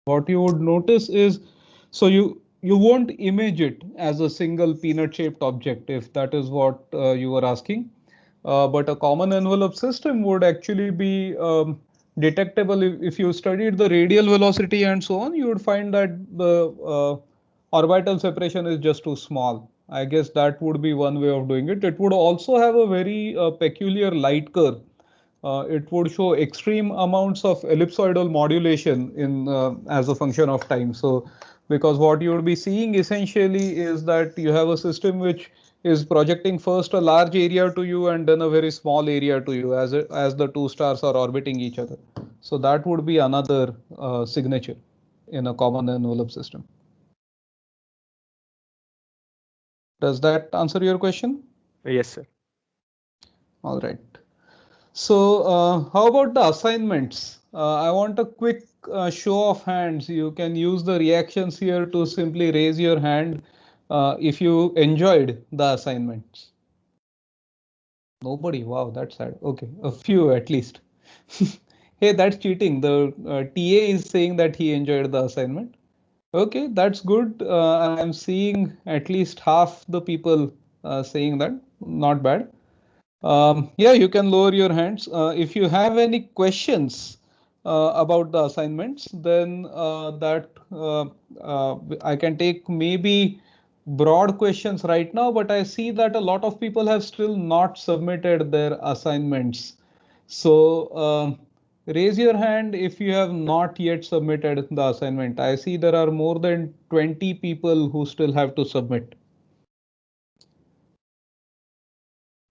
What you would notice is, so you won't image it as a single peanut shaped object if that is what you were asking. But a common envelope system would actually be detectable if you studied the radial velocity and so on. You would find that the orbital separation is just too small. I guess that would be one way of doing it. It would also have a very peculiar light curve. It would show extreme amounts of ellipsoidal modulation in as a function of time. So, because what you would be seeing essentially is that you have a system which is projecting first a large area to you and then a very small area to you as the two stars are orbiting each other. So that would be another signature in a common envelope system. Does that answer your question? Yes, sir. All right. So, how about the assignments? I want a quick show of hands. You can use the reactions here to simply raise your hand if you enjoyed the assignments. Nobody. Wow, that's sad. Okay, a few at least. Hey, that's cheating. The TA is saying that he enjoyed the assignment. Okay, that's good. I'm seeing at least half the people saying that. Not bad. Yeah, you can lower your hands. If you have any questions about the assignments, then I can take maybe broad questions right now, but I see that a lot of people have still not submitted their assignments. So raise your hand if you have not yet submitted the assignment. I see there are more than 20 people who still have to submit.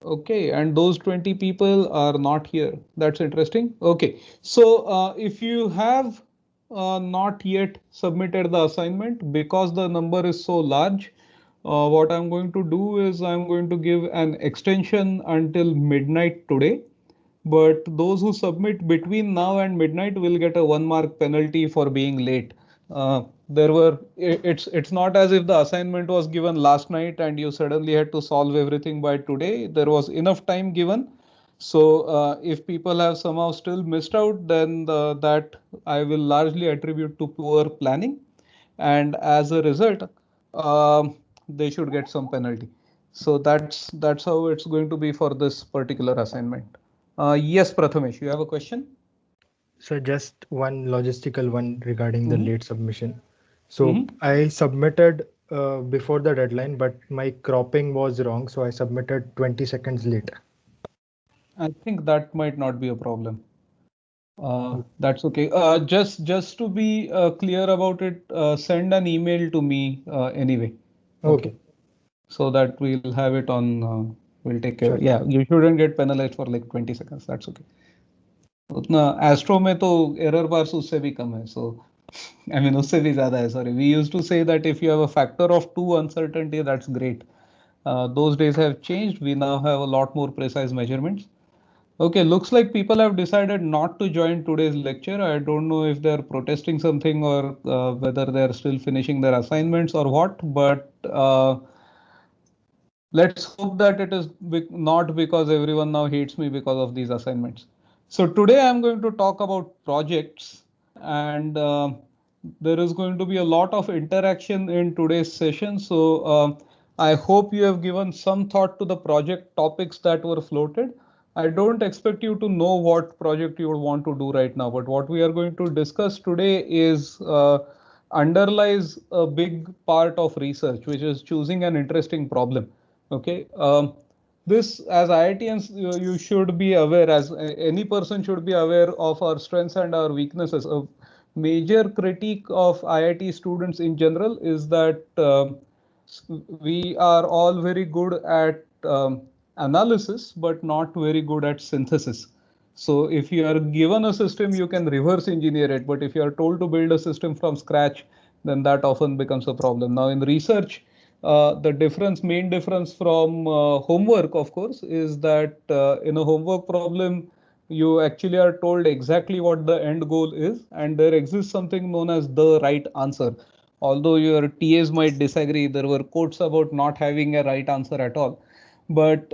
Okay, and those 20 people are not here. That's interesting. Okay, so if you have not yet submitted the assignment because the number is so large, what I'm going to do is I'm going to give an extension until midnight today. But those who submit between now and midnight will get a 1 mark penalty for being late. It's not as if the assignment was given last night and you suddenly had to solve everything by today. There was enough time given. So if people have somehow still missed out, then that I will largely attribute to poor planning, and as a result, they should get some penalty. So that's how it's going to be for this particular assignment. Yes, Prathamesh, you have a question? So just one logistical one regarding the Mm-hmm. late submission. So Mm-hmm. I submitted before the deadline, but my cropping was wrong, so I submitted 20 seconds late. I think that might not be a problem. That's okay. Just to be clear about it, send an email to me anyway. Okay, Okay, so that we'll have it on. We'll take care. sure. Yeah, you shouldn't get penalized for like 20 seconds. That's okay. उतना astro में तो error bars उससे भी कम है. So I mean उससे भी ज़्यादा है. Sorry, we used to say that if you have a factor of 2 uncertainty, that's great. Those days have changed. We now have a lot more precise measurements. Okay, looks like people have decided not to join today's lecture. I don't know if they're protesting something or whether they're still finishing their assignments or what, but let's hope that it is not because everyone now hates me because of these assignments. So today I'm going to talk about projects, and there is going to be a lot of interaction in today's session. So I hope you have given some thought to the project topics that were floated. I don't expect you to know what project you would want to do right now, but what we are going to discuss today is underlies a big part of research, which is choosing an interesting problem. Okay. This, as IITians, you should be aware, as any person should be aware of our strengths and our weaknesses. A major critique of IIT students in general is that we are all very good at analysis, but not very good at synthesis. So if you are given a system, you can reverse engineer it. But if you are told to build a system from scratch, then that often becomes a problem. Now in research, the main difference from homework, of course, is that in a homework problem, you actually are told exactly what the end goal is, and there exists something known as the right answer. Although your TAs might disagree, there were quotes about not having a right answer at all. But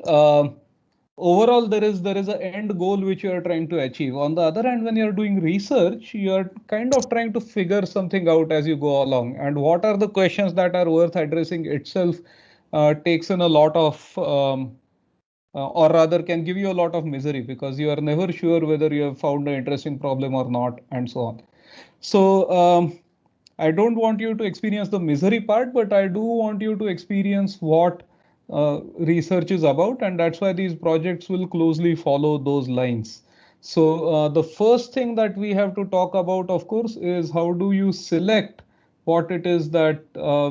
overall there is an end goal which you are trying to achieve. On the other hand, when you're doing research, you're kind of trying to figure something out as you go along, and what are the questions that are worth addressing itself takes in a lot of or rather can give you a lot of misery, because you are never sure whether you have found an interesting problem or not, and so on. So I don't want you to experience the misery part, but I do want you to experience what research is about, and that's why these projects will closely follow those lines. So the first thing that we have to talk about, of course, is how do you select what it is that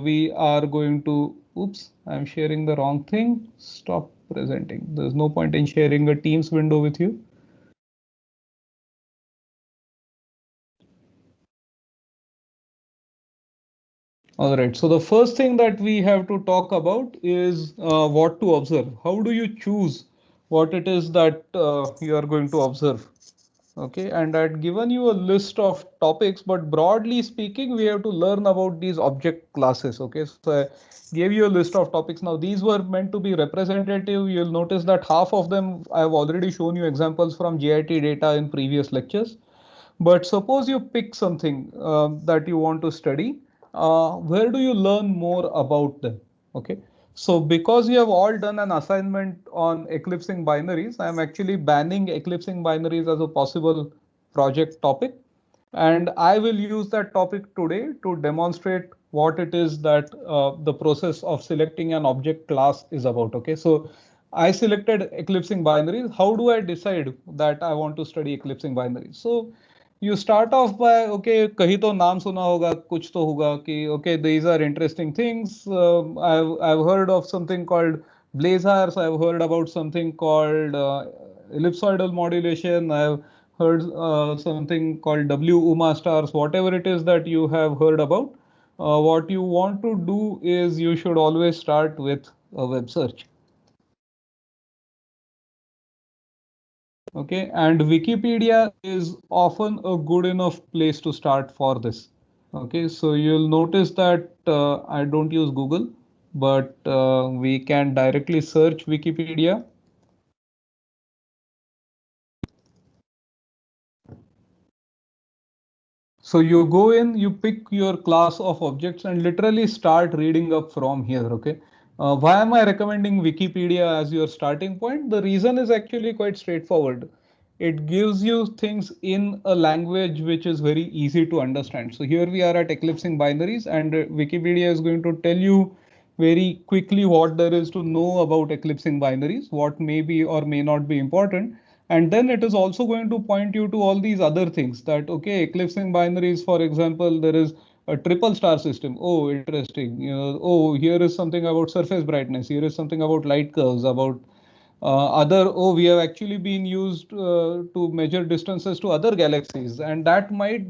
we are going to. Oops, I'm sharing the wrong thing. Stop presenting. There's no point in sharing a Teams window with you. All right. So the first thing that we have to talk about is what to observe. How do you choose what it is that you are going to observe? Okay. And I'd given you a list of topics, but broadly speaking, we have to learn about these object classes. Okay. So I gave you a list of topics. Now, these were meant to be representative. You'll notice that half of them I've already shown you examples from JIT data in previous lectures. But suppose you pick something that you want to study, where do you learn more about them? Okay. So because you have all done an assignment on eclipsing binaries, I'm actually banning eclipsing binaries as a possible project topic. And I will use that topic today to demonstrate what it is that the process of selecting an object class is about. Okay. So I selected eclipsing binaries. How do I decide that I want to study eclipsing binaries? So you start off by, okay, कहीं तो नाम सुना होगा, कुछ तो होगा कि okay, these are interesting things. I've heard of something called blazars. I've heard about something called ellipsoidal modulation. I've heard something called W UMA stars. Whatever it is that you have heard about, what you want to do is you should always start with a web search. Okay, and Wikipedia is often a good enough place to start for this. Okay, so you'll notice that I don't use Google, but we can directly search Wikipedia. So you go in, you pick your class of objects and literally start reading up from here. Okay. Why am I recommending Wikipedia as your starting point? The reason is actually quite straightforward. It gives you things in a language which is very easy to understand. So here we are at eclipsing binaries, and Wikipedia is going to tell you very quickly what there is to know about eclipsing binaries, what may be or may not be important. And then it is also going to point you to all these other things that, okay, eclipsing binaries, for example, there is a triple star system. Oh, interesting. You know, oh, here is something about surface brightness. Here is something about light curves, about oh, we have actually been used to measure distances to other galaxies, and that might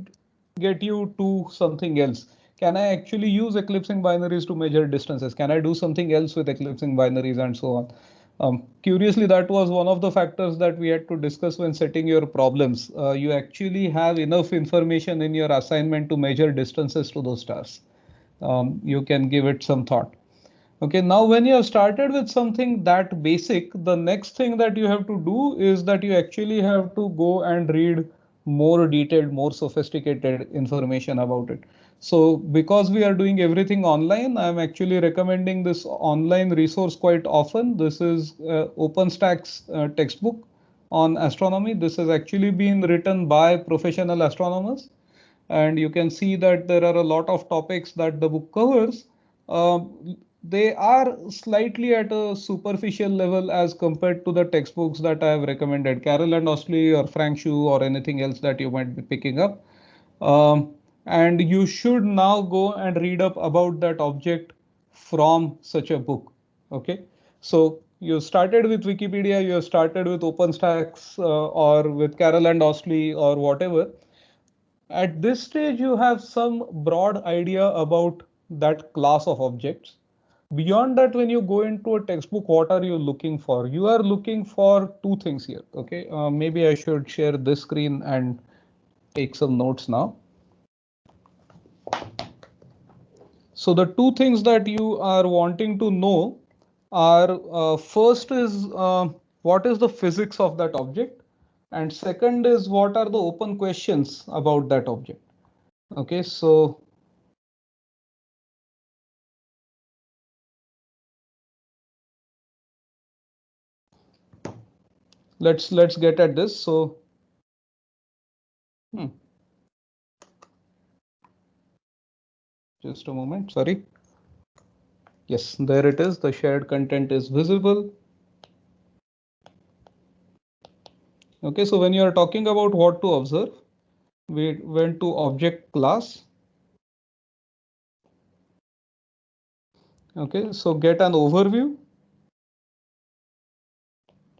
get you to something else. Can I actually use eclipsing binaries to measure distances? Can I do something else with eclipsing binaries, and so on? Curiously, that was one of the factors that we had to discuss when setting your problems. You actually have enough information in your assignment to measure distances to those stars. You can give it some thought. Okay, now when you have started with something that basic, the next thing that you have to do is that you actually have to go and read more detailed, more sophisticated information about it. So because we are doing everything online, I'm actually recommending this online resource quite often. This is OpenStack's textbook on astronomy. This has actually been written by professional astronomers. And you can see that there are a lot of topics that the book covers. They are slightly at a superficial level as compared to the textbooks that I have recommended, Carroll and Osley or Frank Shu or anything else that you might be picking up. And you should now go and read up about that object from such a book. Okay, so you started with Wikipedia, you started with OpenStax or with Carroll and Osley or whatever. At this stage, you have some broad idea about that class of objects. Beyond that, when you go into a textbook, what are you looking for? You are looking for two things here. Okay, maybe I should share this screen and take some notes now. So the two things that you are wanting to know are first is what is the physics of that object, and second is what are the open questions about that object. Okay, so let's get at this. So just a moment, sorry. Yes, there it is. The shared content is visible. Okay, so when you are talking about what to observe, we went to object class. Okay, so get an overview.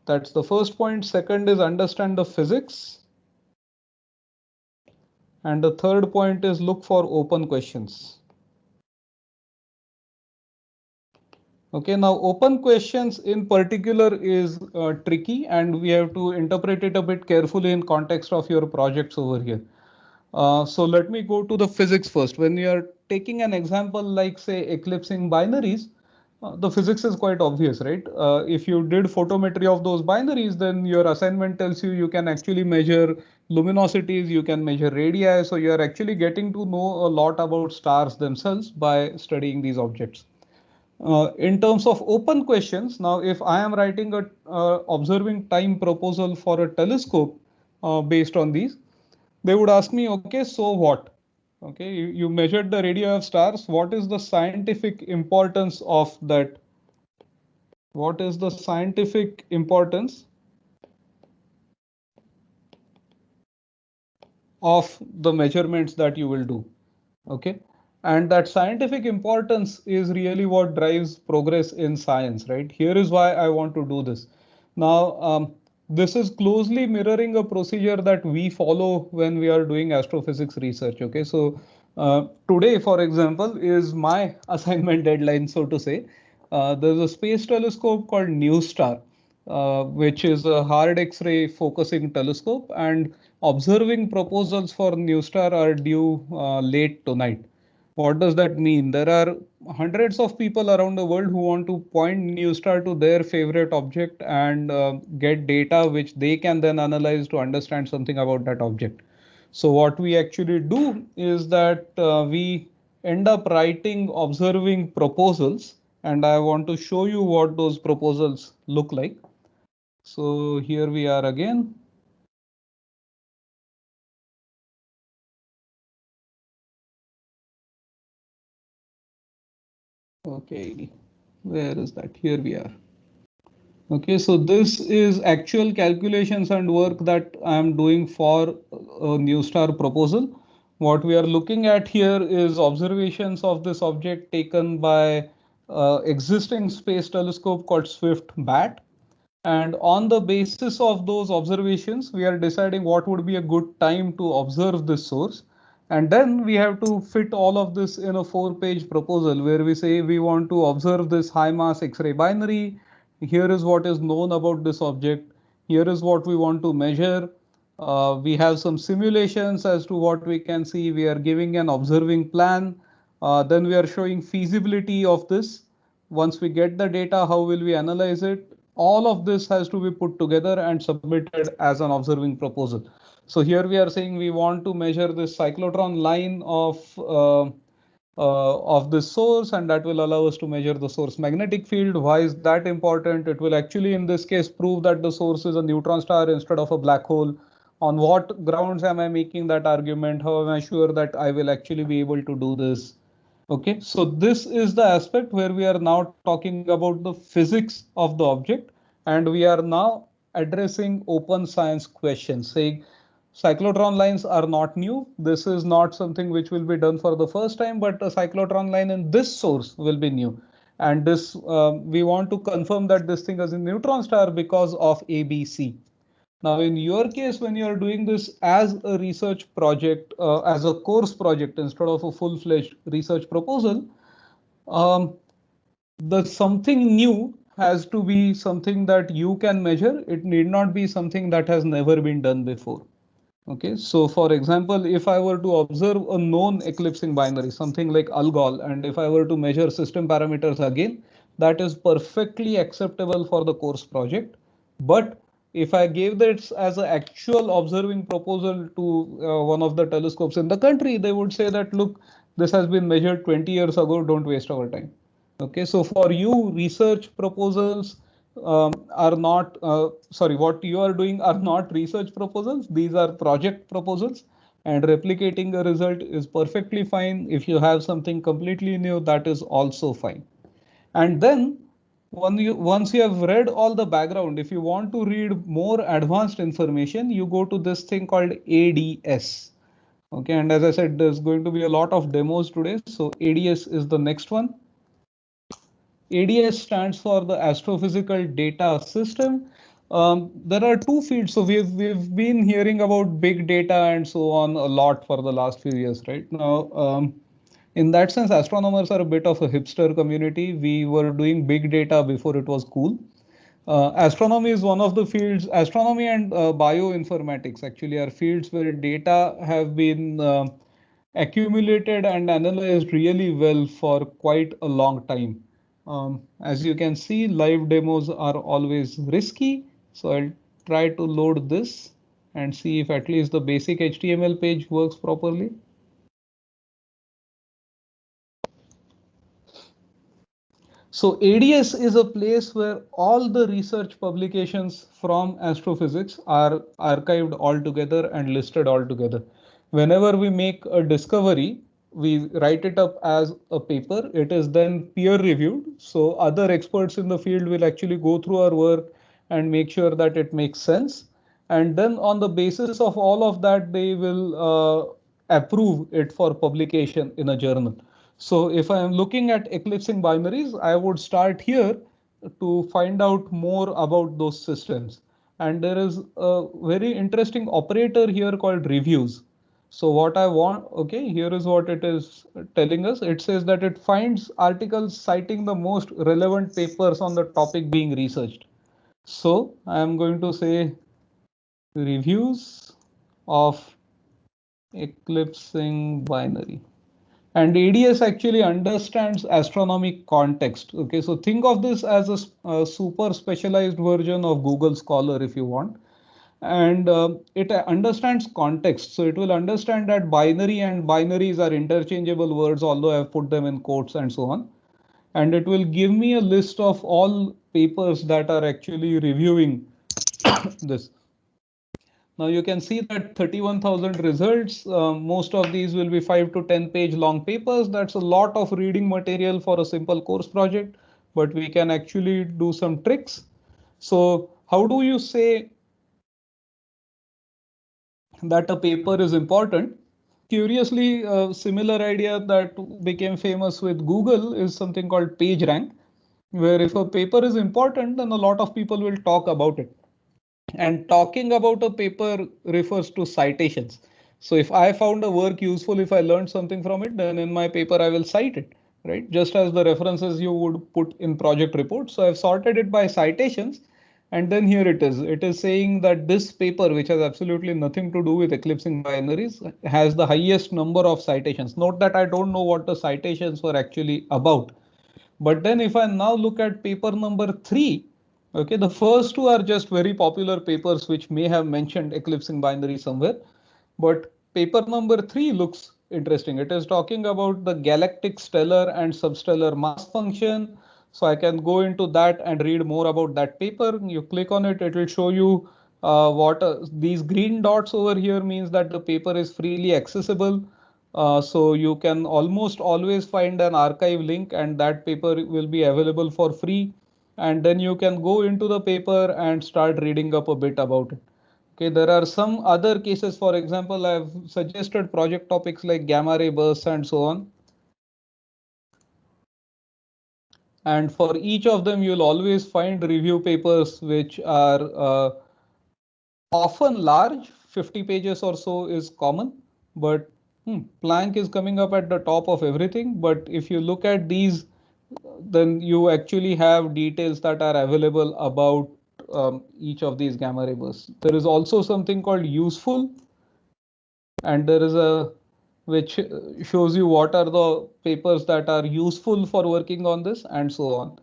That's the first point. Second is understand the physics. And the third point is look for open questions. Okay, now open questions in particular is tricky, and we have to interpret it a bit carefully in context of your projects over here. So let me go to the physics first. When you are taking an example like say eclipsing binaries, the physics is quite obvious, right? If you did photometry of those binaries, then your assignment tells you you can actually measure luminosities, you can measure radii. So you are actually getting to know a lot about stars themselves by studying these objects. In terms of open questions, now if I am writing a observing time proposal for a telescope based on these, they would ask me, okay, so what? Okay, you measured the radii of stars. What is the scientific importance of that? What is the scientific importance of the measurements that you will do? Okay, and that scientific importance is really what drives progress in science, right? Here is why I want to do this. Now, this is closely mirroring a procedure that we follow when we are doing astrophysics research. Okay, so today, for example, is my assignment deadline, so to say. There's a space telescope called NuSTAR, which is a hard X-ray focusing telescope, and observing proposals for NuSTAR are due late tonight. What does that mean? There are hundreds of people around the world who want to point NuSTAR to their favorite object and get data which they can then analyze to understand something about that object. So what we actually do is that we end up writing observing proposals, and I want to show you what those proposals look like. So here we are again. Okay, where is that? Here we are. Okay, so this is actual calculations and work that I am doing for a NuSTAR proposal. What we are looking at here is observations of this object taken by existing space telescope called Swift-BAT. And on the basis of those observations, we are deciding what would be a good time to observe this source. And then we have to fit all of this in a 4-page proposal where we say we want to observe this high mass X-ray binary. Here is what is known about this object. Here is what we want to measure. We have some simulations as to what we can see. We are giving an observing plan. Then we are showing feasibility of this. Once we get the data, how will we analyze it? All of this has to be put together and submitted as an observing proposal. So here we are saying we want to measure this cyclotron line of this source, and that will allow us to measure the source magnetic field. Why is that important? It will actually, in this case, prove that the source is a neutron star instead of a black hole. On what grounds am I making that argument? How am I sure that I will actually be able to do this? Okay, so this is the aspect where we are now talking about the physics of the object, and we are now addressing open science questions, saying cyclotron lines are not new. This is not something which will be done for the first time, but a cyclotron line in this source will be new. And this we want to confirm that this thing is a neutron star because of ABC. Now, in your case, when you are doing this as a research project, as a course project instead of a full-fledged research proposal, um, the something new has to be something that you can measure. It need not be something that has never been done before. Okay, so for example, if I were to observe a known eclipsing binary, something like Algol, and if I were to measure system parameters again, that is perfectly acceptable for the course project. But if I gave this as an actual observing proposal to one of the telescopes in the country, they would say that, look, this has been measured 20 years ago, don't waste our time. Okay, so for you, research proposals are not, sorry, what you are doing are not research proposals, these are project proposals. And replicating a result is perfectly fine. If you have something completely new, that is also fine. And then once you have read all the background, if you want to read more advanced information, you go to this thing called ADS. Okay, and as I said, there's going to be a lot of demos today. So ADS is the next one. ADS stands for the Astrophysical Data System. There are two fields. So we've been hearing about big data and so on a lot for the last few years, right? Now, in that sense, astronomers are a bit of a hipster community. We were doing big data before it was cool. Astronomy is one of the fields. Astronomy and bioinformatics actually are fields where data have been accumulated and analyzed really well for quite a long time. As you can see, live demos are always risky. So I'll try to load this and see if at least the basic HTML page works properly. So ADS is a place where all the research publications from astrophysics are archived all together and listed all together. Whenever we make a discovery, we write it up as a paper. It is then peer reviewed. So other experts in the field will actually go through our work and make sure that it makes sense. And then on the basis of all of that, they will approve it for publication in a journal. So if I am looking at eclipsing binaries, I would start here to find out more about those systems. And there is a very interesting operator here called reviews. So what I want, okay, here is what it is telling us. It says that it finds articles citing the most relevant papers on the topic being researched. So I am going to say reviews of eclipsing binary. And ADS actually understands astronomy context. Okay, so think of this as a super specialized version of Google Scholar if you want. And it understands context. So it will understand that binary and binaries are interchangeable words, although I've put them in quotes and so on. And it will give me a list of all papers that are actually reviewing this. Now you can see that 31,000 results, most of these will be 5 to 10 page long papers. That's a lot of reading material for a simple course project, but we can actually do some tricks. So how do you say that a paper is important? Curiously, a similar idea that became famous with Google is something called PageRank, where if a paper is important, then a lot of people will talk about it. And talking about a paper refers to citations. So if I found a work useful, if I learned something from it, then in my paper I will cite it, right? Just as the references you would put in project reports. So I've sorted it by citations. And then here it is. It is saying that this paper, which has absolutely nothing to do with eclipsing binaries, has the highest number of citations. Note that I don't know what the citations were actually about. But then if I now look at paper number 3, okay, the first two are just very popular papers which may have mentioned eclipsing binary somewhere. But paper number 3 looks interesting. It is talking about the galactic stellar and substellar mass function. So I can go into that and read more about that paper. You click on it, it will show you what these green dots over here means that the paper is freely accessible. So you can almost always find an archive link and that paper will be available for free. And then you can go into the paper and start reading up a bit about it. Okay, there are some other cases. For example, I've suggested project topics like gamma ray bursts and so on. And for each of them, you'll always find review papers which are often large. 50 pages or so is common, but Planck is coming up at the top of everything. But if you look at these, then you actually have details that are available about each of these gamma ray bursts. There is also something called useful, and there is a which shows you what are the papers that are useful for working on this and so on.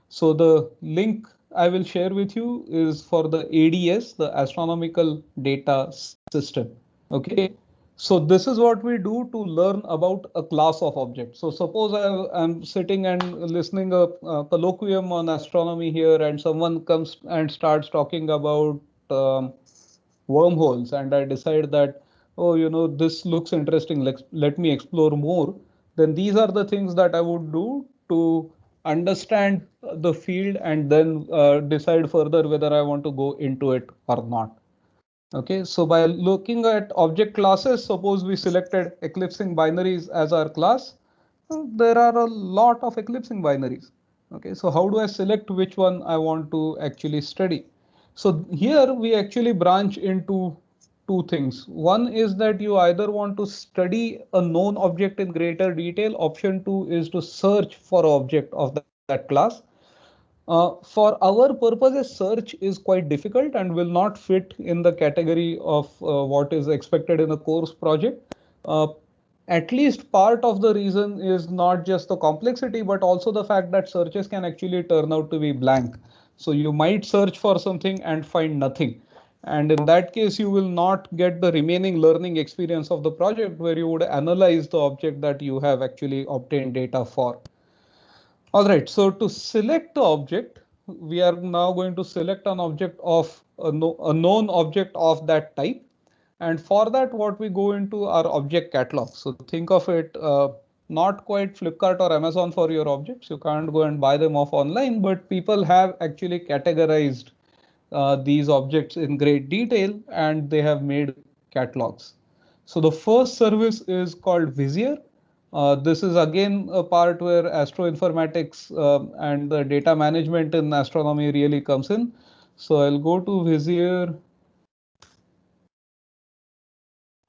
So the link I will share with you is for the ADS, the Astronomical Data System. Okay. So this is what we do to learn about a class of objects. So suppose I'm sitting and listening a colloquium on astronomy here, and someone comes and starts talking about wormholes, and I decide that, oh, this looks interesting, let me explore more. Then these are the things that I would do to understand the field and then decide further whether I want to go into it or not. Okay, so by looking at object classes, suppose we selected eclipsing binaries as our class. There are a lot of eclipsing binaries. Okay, so how do I select which one I want to actually study? So here we actually branch into two things. One is that you either want to study a known object in greater detail. Option two is to search for an object of that class. For our purposes, search is quite difficult and will not fit in the category of what is expected in a course project. At least part of the reason is not just the complexity, but also the fact that searches can actually turn out to be blank. So you might search for something and find nothing. And in that case, you will not get the remaining learning experience of the project where you would analyze the object that you have actually obtained data for. All right, so to select the object, we are now going to select an object of a known object of that type. And for that, what we go into our object catalog. So think of it not quite Flipkart or Amazon for your objects. You can't go and buy them off online, but people have actually categorized these objects in great detail and they have made catalogs. So the first service is called Vizier. This is again a part where astroinformatics and the data management in astronomy really comes in. So I'll go to Vizier.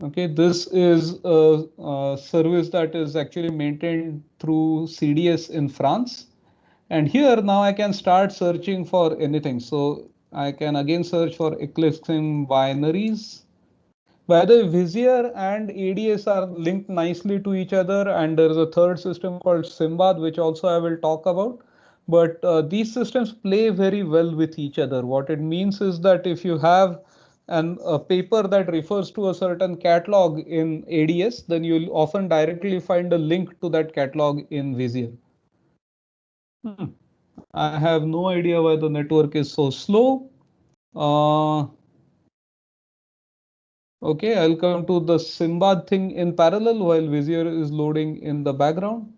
Okay, this is a service that is actually maintained through CDS in France. And here now I can start searching for anything. So I can again search for eclipsing binaries. By the way, Vizier and ADS are linked nicely to each other, and there is a third system called Simbad, which also I will talk about. But these systems play very well with each other. What it means is that if you have a paper that refers to a certain catalog in ADS, then you'll often directly find a link to that catalog in Vizier. I have no idea why the network is so slow. Okay, I'll come to the Simbad thing in parallel while Vizier is loading in the background.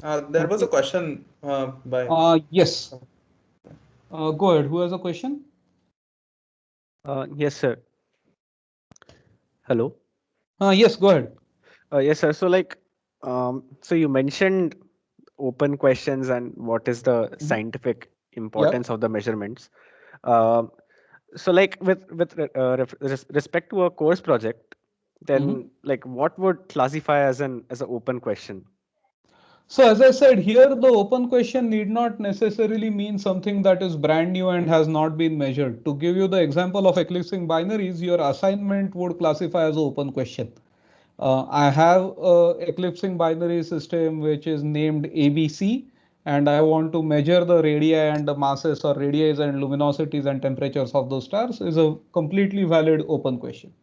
There was a question by. Yes. Go ahead. Who has a question? Yes, sir. Hello. Yes, go ahead. Yes, sir. So so you mentioned open questions and what is the scientific importance of the measurements. So with respect to a course project, then what would classify as an open question? So as I said here, the open question need not necessarily mean something that is brand new and has not been measured. To give you the example of eclipsing binaries, your assignment would classify as an open question. I have a eclipsing binary system which is named ABC, and I want to measure the radii and the masses or radii and luminosities and temperatures of those stars. Is a completely valid open question.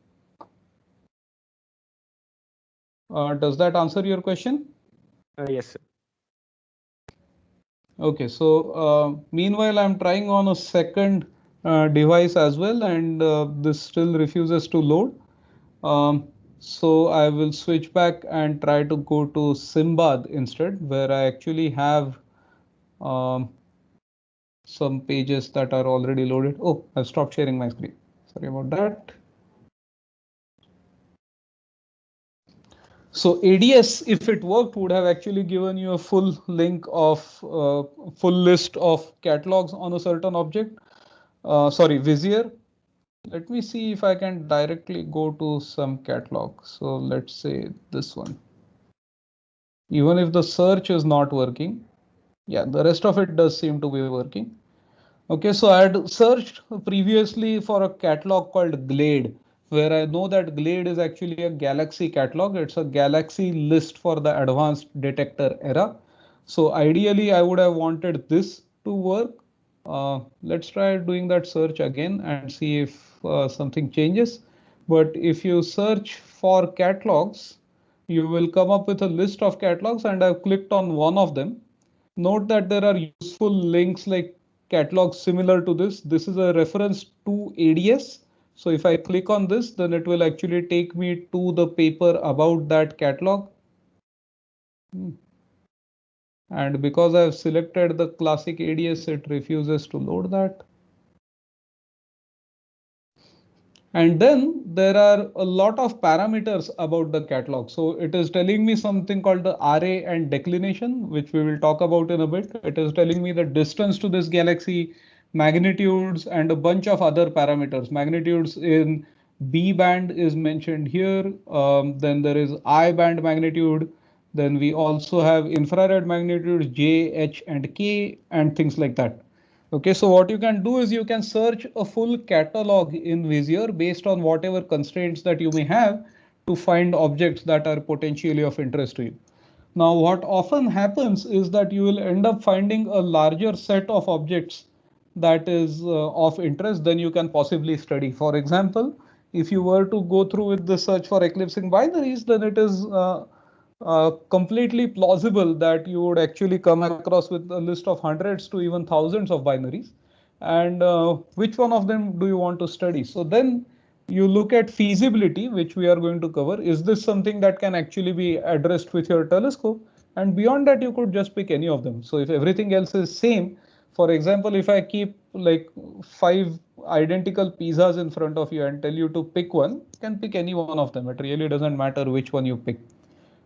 Does that answer your question? Yes, sir. Okay, so meanwhile, I'm trying on a second device as well, and this still refuses to load. So I will switch back and try to go to Simbad instead, where I actually have some pages that are already loaded. Oh, I've stopped sharing my screen. Sorry about that. So ADS, if it worked, would have actually given you a full link of full list of catalogs on a certain object. Sorry, Vizier. Let me see if I can directly go to some catalog. So let's say this one. Even if the search is not working, yeah, the rest of it does seem to be working. Okay, so I had searched previously for a catalog called Glade, where I know that Glade is actually a galaxy catalog. It's a galaxy list for the advanced detector era. So ideally, I would have wanted this to work. Let's try doing that search again and see if something changes. But if you search for catalogs, you will come up with a list of catalogs, and I've clicked on one of them. Note that there are useful links like catalogs similar to this. This is a reference to ADS. So if I click on this, then it will actually take me to the paper about that catalog. And because I've selected the classic ADS, it refuses to load that. And then there are a lot of parameters about the catalog. So it is telling me something called the array and declination, which we will talk about in a bit. It is telling me the distance to this galaxy, magnitudes, and a bunch of other parameters. Magnitudes in B band is mentioned here. Then there is I band magnitude. Then we also have infrared magnitudes, J, H, and K, and things like that. Okay, so what you can do is you can search a full catalog in Vizier based on whatever constraints that you may have to find objects that are potentially of interest to you. Now, what often happens is that you will end up finding a larger set of objects that is of interest than you can possibly study. For example, if you were to go through with the search for eclipsing binaries, then it is completely plausible that you would actually come across with a list of hundreds to even thousands of binaries. And which one of them do you want to study? So then you look at feasibility, which we are going to cover. Is this something that can actually be addressed with your telescope? And beyond that, you could just pick any of them. So if everything else is same, for example, if I keep like 5 identical pizzas in front of you and tell you to pick one, you can pick any one of them. It really doesn't matter which one you pick.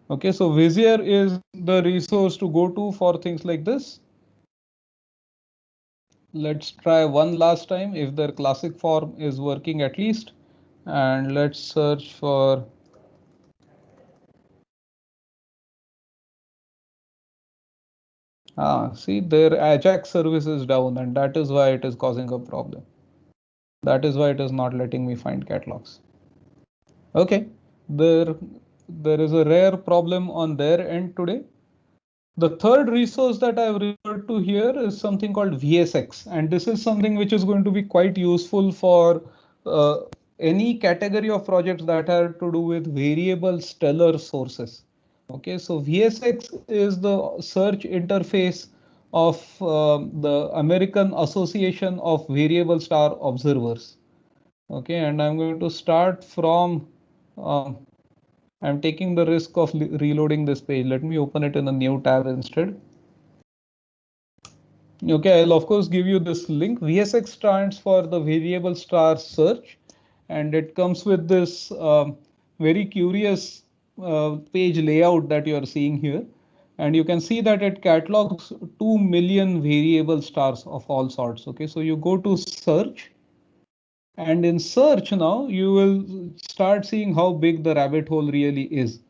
Okay, so Vizier is the resource to go to for things like this. Let's try one last time if their classic form is working at least. And let's search for see, their Ajax service is down, and that is why it is causing a problem. That is why it is not letting me find catalogs. Okay, there is a rare problem on their end today. The third resource that I've referred to here is something called VSX, and this is something which is going to be quite useful for any category of projects that have to do with variable stellar sources. Okay, so VSX is the search interface of the American Association of Variable Star Observers. Okay, and I'm going to start from I'm taking the risk of reloading this page. Let me open it in a new tab instead. Okay, I'll of course give you this link. VSX stands for the Variable Star Search, and it comes with this very curious page layout that you are seeing here. And you can see that it catalogs 2 million variable stars of all sorts. Okay, so you go to search. And in search now, you will start seeing how big the rabbit hole really is.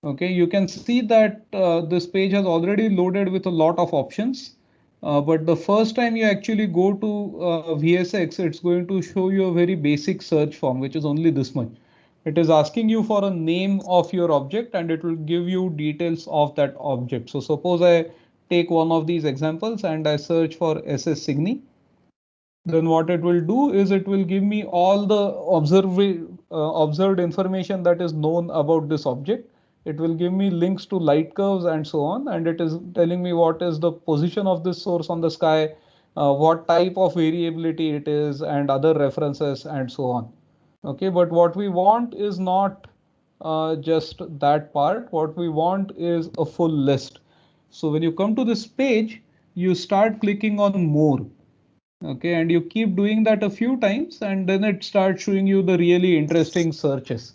Okay, you can see that this page has already loaded with a lot of options. But the first time you actually go to VSX, it's going to show you a very basic search form, which is only this much. It is asking you for a name of your object, and it will give you details of that object. So suppose I take one of these examples and I search for SS Cygni. Then what it will do is it will give me all the observed information that is known about this object. It will give me links to light curves and so on, and it is telling me what is the position of this source on the sky, what type of variability it is, and other references and so on. Okay, but what we want is not just that part. What we want is a full list. So when you come to this page, you start clicking on more. Okay, and you keep doing that a few times, and then it starts showing you the really interesting searches.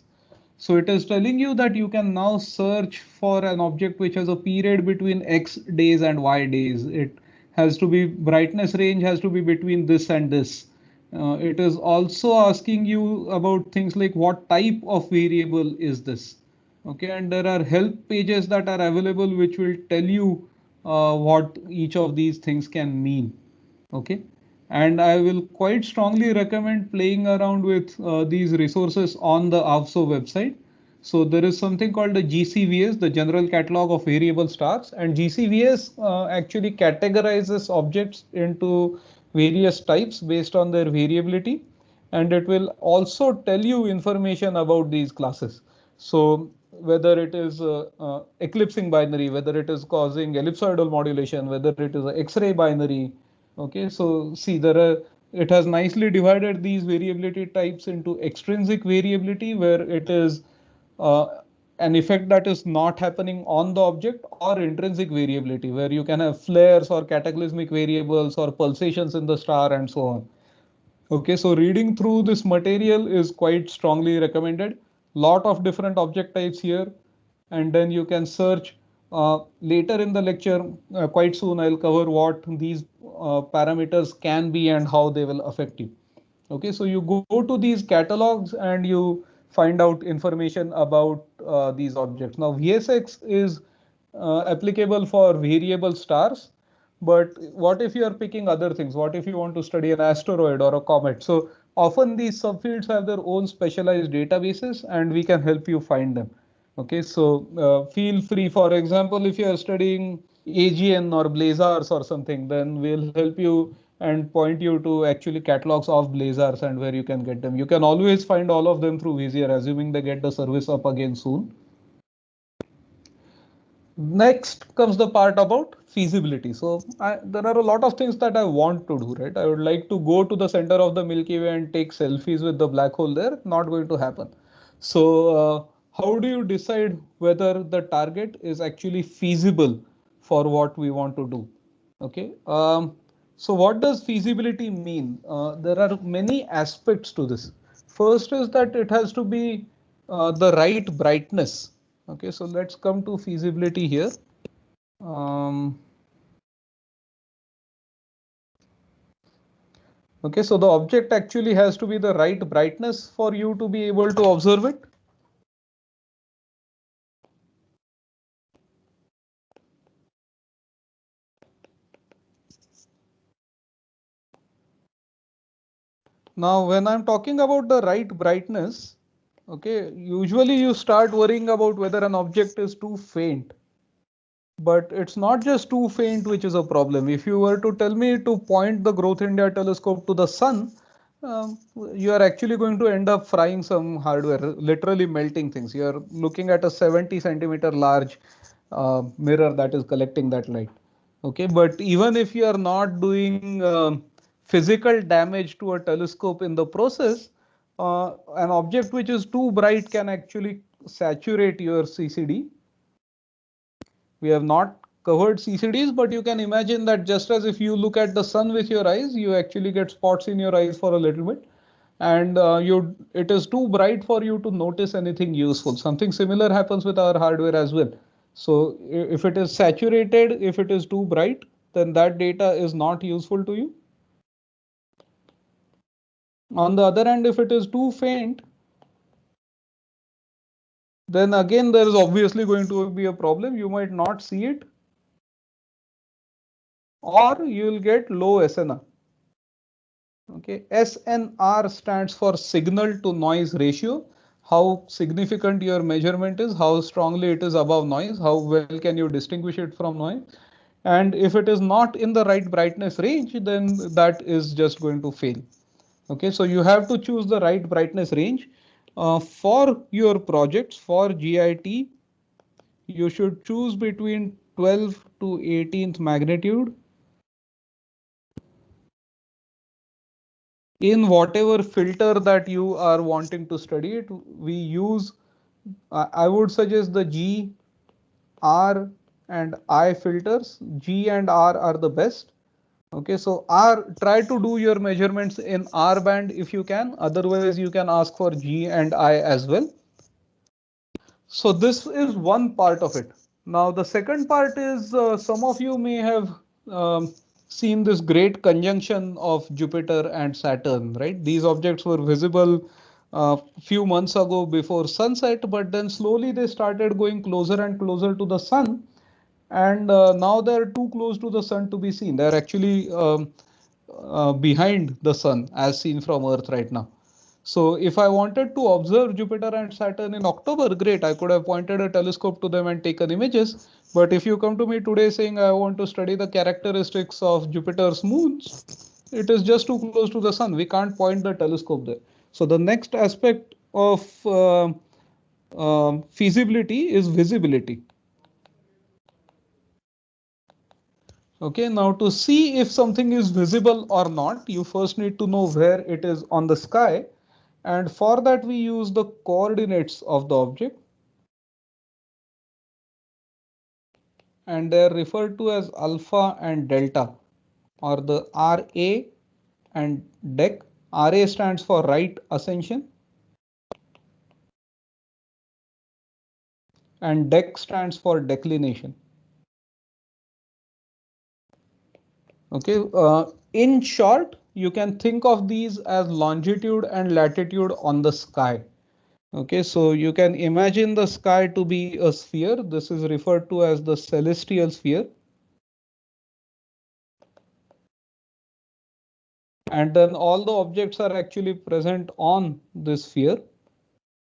So it is telling you that you can now search for an object which has a period between X days and Y days. It has to be brightness range has to be between this and this. It is also asking you about things like what type of variable is this. Okay, and there are help pages that are available which will tell you what each of these things can mean. Okay. And I will quite strongly recommend playing around with these resources on the AVSO website. So there is something called the GCVS, the General Catalog of Variable Stars, and GCVS actually categorizes objects into various types based on their variability, and it will also tell you information about these classes. So whether it is eclipsing binary, whether it is causing ellipsoidal modulation, whether it is a X-ray binary. Okay, so see, it has nicely divided these variability types into extrinsic variability, where it is uh, an effect that is not happening on the object, or intrinsic variability, where you can have flares or cataclysmic variables or pulsations in the star and so on. Okay, so reading through this material is quite strongly recommended. Lot of different object types here, and then you can search later in the lecture. Quite soon I'll cover what these parameters can be and how they will affect you. Okay, so you go to these catalogs and you find out information about these objects. Now VSX is applicable for variable stars, but what if you are picking other things? What if you want to study an asteroid or a comet? So often these subfields have their own specialized databases, and we can help you find them. Okay, so feel free. For example, if you are studying AGN or blazars or something, then we'll help you and point you to actually catalogs of blazars and where you can get them. You can always find all of them through Vizier, assuming they get the service up again soon. Next comes the part about feasibility. So there are a lot of things that I want to do, right? I would like to go to the center of the Milky Way and take selfies with the black hole there. Not going to happen. So how do you decide whether the target is actually feasible for what we want to do? Okay. So what does feasibility mean? There are many aspects to this. First is that it has to be the right brightness. Okay, so let's come to feasibility here. Okay, so the object actually has to be the right brightness for you to be able to observe it. Now, when I'm talking about the right brightness, okay, usually you start worrying about whether an object is too faint. But it's not just too faint, which is a problem. If you were to tell me to point the Growth India telescope to the sun, you are actually going to end up frying some hardware, literally melting things. You are looking at a 70 centimeter large mirror that is collecting that light. Okay, but even if you are not doing physical damage to a telescope in the process, an object which is too bright can actually saturate your CCD. We have not covered CCDs, but you can imagine that just as if you look at the sun with your eyes, you actually get spots in your eyes for a little bit, and it is too bright for you to notice anything useful. Something similar happens with our hardware as well. So if it is saturated, if it is too bright, then that data is not useful to you. On the other hand, if it is too faint, then again there is obviously going to be a problem. You might not see it, or you will get low SNR. Okay, SNR stands for signal to noise ratio. How significant your measurement is, how strongly it is above noise, how well can you distinguish it from noise. And if it is not in the right brightness range, then that is just going to fail. Okay, so you have to choose the right brightness range. For your projects, for GIT, you should choose between 12 to 18th magnitude in whatever filter that you are wanting to study it. We use, I would suggest the G, R and I filters. G and R are the best. Okay, so try to do your measurements in R band if you can. Otherwise, you can ask for G and I as well. So this is one part of it. Now the second part is some of you may have seen this great conjunction of Jupiter and Saturn, right? These objects were visible a few months ago before sunset, but then slowly they started going closer and closer to the sun. And now they're too close to the sun to be seen. They're actually behind the sun as seen from Earth right now. So if I wanted to observe Jupiter and Saturn in October, great, I could have pointed a telescope to them and taken images. But if you come to me today saying I want to study the characteristics of Jupiter's moons, it is just too close to the sun. We can't point the telescope there. So the next aspect of feasibility is visibility. Okay, now to see if something is visible or not, you first need to know where it is on the sky. And for that, we use the coordinates of the object. And they're referred to as alpha and delta, or the RA and dec. RA stands for right ascension, and dec stands for declination. Okay, in short, you can think of these as longitude and latitude on the sky. Okay, so you can imagine the sky to be a sphere. This is referred to as the celestial sphere. And then all the objects are actually present on this sphere.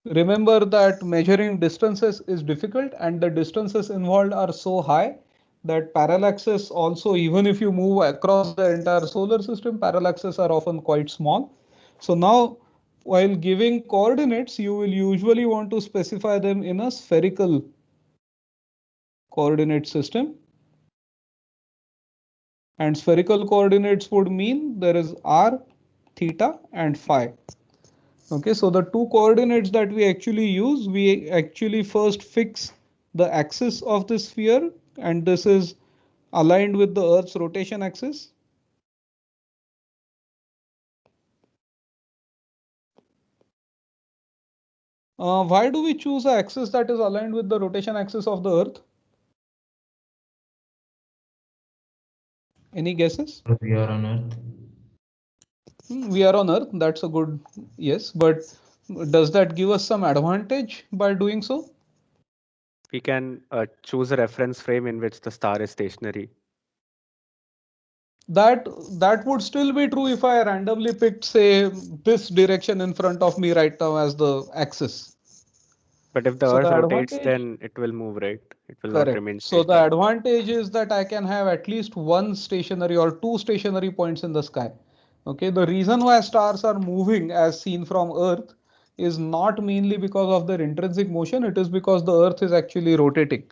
Remember that measuring distances is difficult, and the distances involved are so high that parallaxes also, even if you move across the entire solar system, parallaxes are often quite small. So now, while giving coordinates, you will usually want to specify them in a spherical coordinate system. And spherical coordinates would mean there is r, theta, and phi. Okay, so the two coordinates that we actually use, we actually first fix the axis of the sphere, and this is aligned with the Earth's rotation axis. Why do we choose an axis that is aligned with the rotation axis of the Earth? Any guesses? We are on Earth. We are on Earth. That's a good yes, but does that give us some advantage by doing so? We can choose a reference frame in which the star is stationary. That would still be true if I randomly picked, say, this direction in front of me right now as the axis. But if the So Earth the rotates, advantage, then it will move, right? It will not correct. remain So the stationary. advantage is that I can have at least one stationary or two stationary points in the sky. Okay, the reason why stars are moving as seen from Earth is not mainly because of their intrinsic motion, it is because the Earth is actually rotating.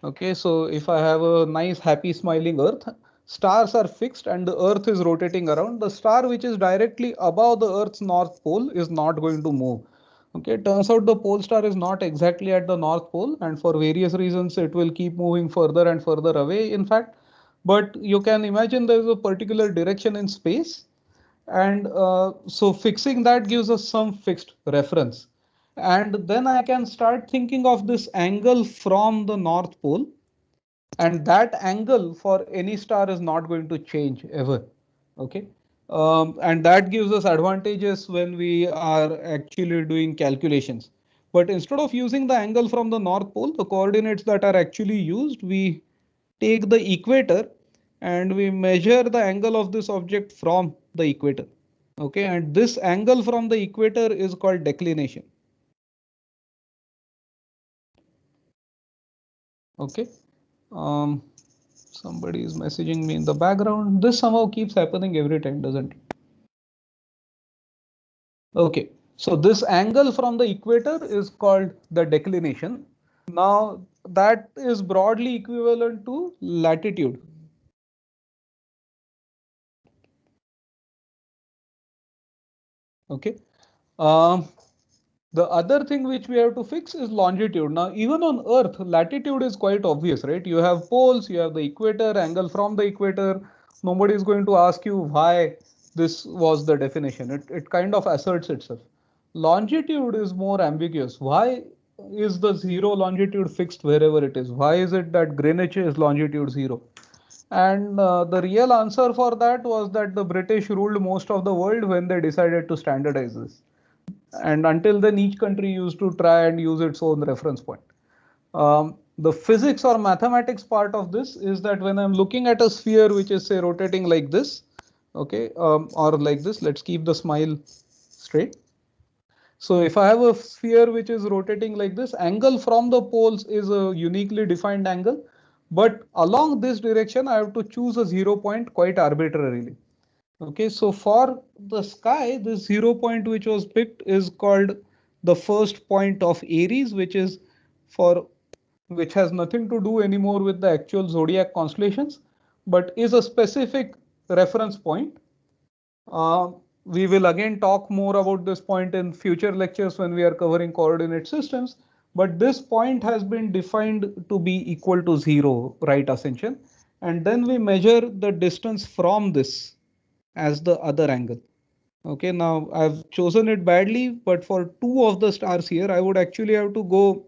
Okay, so if I have a nice, happy, smiling Earth, stars are fixed and the Earth is rotating around. The star which is directly above the Earth's north pole is not going to move. Okay, turns out the pole star is not exactly at the North Pole, and for various reasons, it will keep moving further and further away, in fact. But you can imagine there is a particular direction in space, and so fixing that gives us some fixed reference. And then I can start thinking of this angle from the North Pole, and that angle for any star is not going to change ever. Okay, and that gives us advantages when we are actually doing calculations. But instead of using the angle from the North Pole, the coordinates that are actually used, we take the equator and we measure the angle of this object from the equator. Okay, and this angle from the equator is called declination. Okay, somebody is messaging me in the background. This somehow keeps happening every time, doesn't it? Okay, so this angle from the equator is called the declination. Now that is broadly equivalent to latitude. Okay. Um, the other thing which we have to fix is longitude. Now, even on Earth, latitude is quite obvious, right? You have poles, you have the equator, angle from the equator. Nobody is going to ask you why this was the definition. It kind of asserts itself. Longitude is more ambiguous. Why is the zero longitude fixed wherever it is? Why is it that Greenwich is longitude zero? And the real answer for that was that the British ruled most of the world when they decided to standardize this. And until then, each country used to try and use its own reference point. The physics or mathematics part of this is that when I'm looking at a sphere which is, say, rotating like this, okay, or like this, let's keep the smile straight. So if I have a sphere which is rotating like this, angle from the poles is a uniquely defined angle. But along this direction, I have to choose a 0 point quite arbitrarily. Okay, so for the sky, this 0 point which was picked is called the first point of Aries, which has nothing to do anymore with the actual zodiac constellations, but is a specific reference point. Uh, we will again talk more about this point in future lectures when we are covering coordinate systems. But this point has been defined to be equal to 0, right ascension. And then we measure the distance from this as the other angle. Okay, now I've chosen it badly, but for two of the stars here, I would actually have to go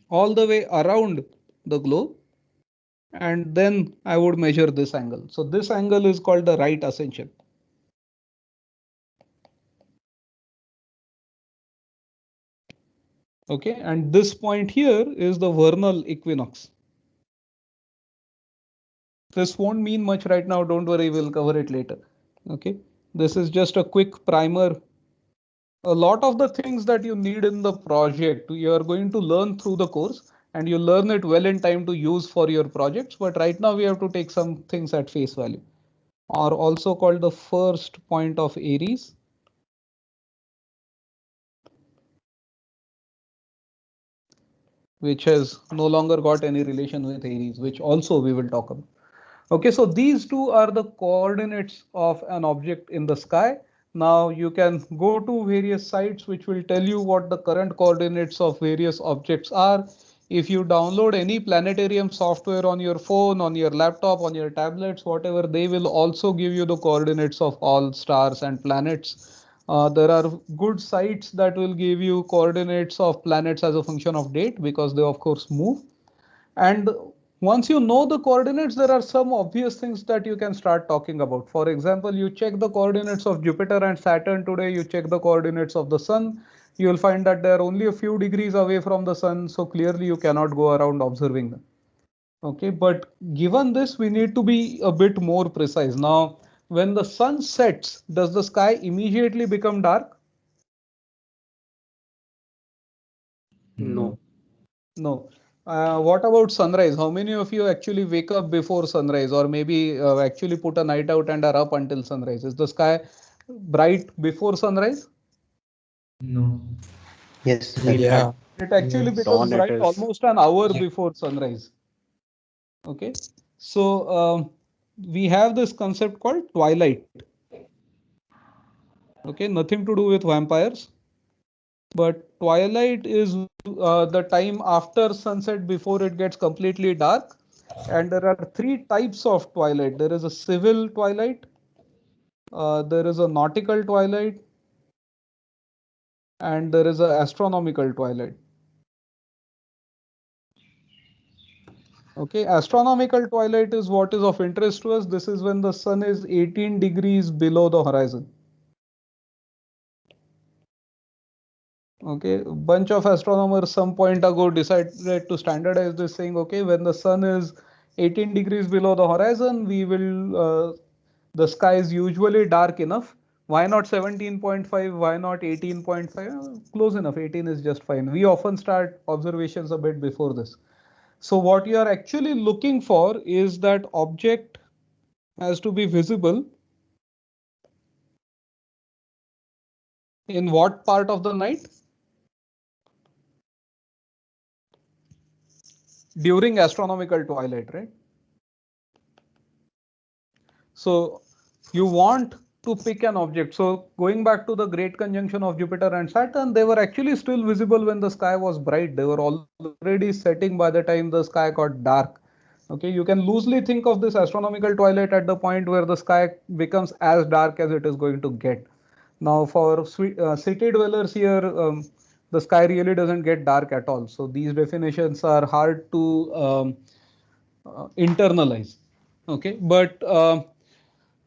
all the way around the globe, and then I would measure this angle. So this angle is called the right ascension. Okay, and this point here is the vernal equinox. This won't mean much right now, don't worry, we'll cover it later. Okay, this is just a quick primer. A lot of the things that you need in the project, you are going to learn through the course, and you learn it well in time to use for your projects. But right now we have to take some things at face value, or also called the first point of Aries. Which has no longer got any relation with Aries, which also we will talk about. Okay, so these two are the coordinates of an object in the sky. Now you can go to various sites which will tell you what the current coordinates of various objects are. If you download any planetarium software on your phone, on your laptop, on your tablets, whatever, they will also give you the coordinates of all stars and planets. There are good sites that will give you coordinates of planets as a function of date, because they of course move. And once you know the coordinates, there are some obvious things that you can start talking about. For example, you check the coordinates of Jupiter and Saturn today, you check the coordinates of the sun, you will find that they are only a few degrees away from the sun, so clearly you cannot go around observing them. Okay, but given this, we need to be a bit more precise. Now, when the sun sets, does the sky immediately become dark? No. No. What about sunrise? How many of you actually wake up before sunrise, or maybe actually put a night out and are up until sunrise? Is the sky bright before sunrise? No. Yes, sir. Yeah. It actually Yes. becomes Dawn it bright is. almost an hour Yeah. before sunrise. Okay. So we have this concept called twilight. Okay, nothing to do with vampires. But twilight is the time after sunset before it gets completely dark. And there are three types of twilight. There is a civil twilight, there is a nautical twilight, and there is an astronomical twilight. Okay, astronomical twilight is what is of interest to us. This is when the sun is 18 degrees below the horizon. Okay, a bunch of astronomers some point ago decided to standardize this, saying, okay, when the sun is 18 degrees below the horizon, the sky is usually dark enough. Why not 17.5? Why not 18.5? Close enough. 18 is just fine. We often start observations a bit before this. So what you are actually looking for is that object has to be visible in what part of the night? During astronomical twilight, right? So you want to pick an object. So going back to the great conjunction of Jupiter and Saturn, they were actually still visible when the sky was bright. They were already setting by the time the sky got dark. Okay, you can loosely think of this astronomical twilight at the point where the sky becomes as dark as it is going to get. Now, for city dwellers here, the sky really doesn't get dark at all. So these definitions are hard to internalize. Okay, but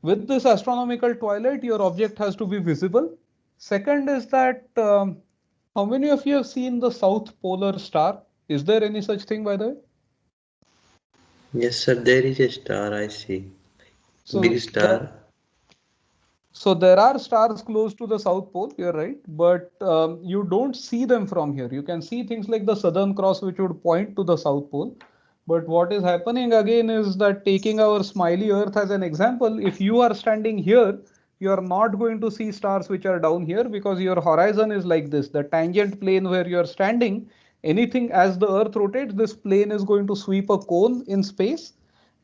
with this astronomical twilight, your object has to be visible. Second is that how many of you have seen the South Polar Star? Is there any such thing, by the way? Yes, sir. There is a star, I see. Big So star. there are stars close to the South Pole, you're right, but you don't see them from here. You can see things like the Southern Cross, which would point to the South Pole, But what is happening again is that, taking our smiley earth as an example, if you are standing here, you are not going to see stars which are down here, because your horizon is like this. The tangent plane where you are standing, anything as the earth rotates, this plane is going to sweep a cone in space,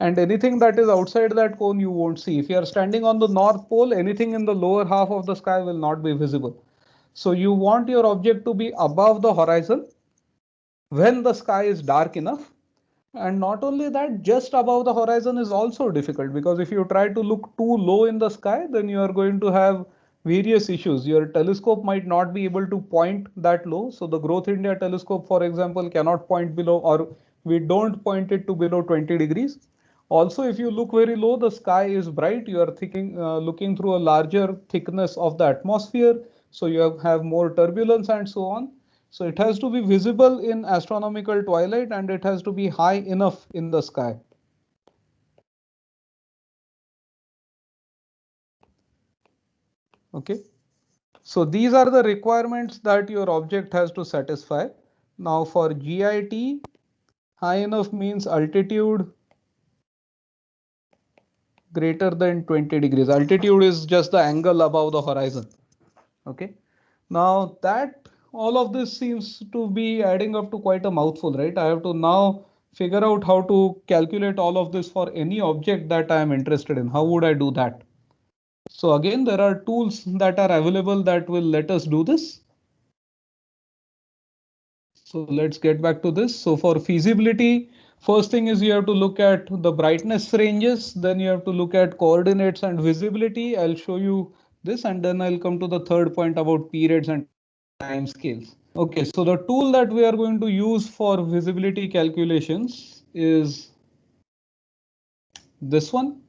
and anything that is outside that cone you won't see. If you are standing on the North Pole, anything in the lower half of the sky will not be visible. So you want your object to be above the horizon when the sky is dark enough. And not only that, just above the horizon is also difficult, because if you try to look too low in the sky, then you are going to have various issues. Your telescope might not be able to point that low. So the Growth India telescope, for example, cannot point below, or we don't point it to below 20 degrees. Also, if you look very low, the sky is bright. You are looking through a larger thickness of the atmosphere. So you have more turbulence and so on. So it has to be visible in astronomical twilight, and it has to be high enough in the sky. Okay. So these are the requirements that your object has to satisfy. Now for GIT, high enough means altitude greater than 20 degrees. Altitude is just the angle above the horizon. Okay. Now that all of this seems to be adding up to quite a mouthful, right? I have to now figure out how to calculate all of this for any object that I am interested in. How would I do that? So again, there are tools that are available that will let us do this. So let's get back to this. So for feasibility, first thing is you have to look at the brightness ranges, then you have to look at coordinates and visibility. I'll show you this, and then I'll come to the third point about periods and time scales. Okay, so the tool that we are going to use for visibility calculations is this one.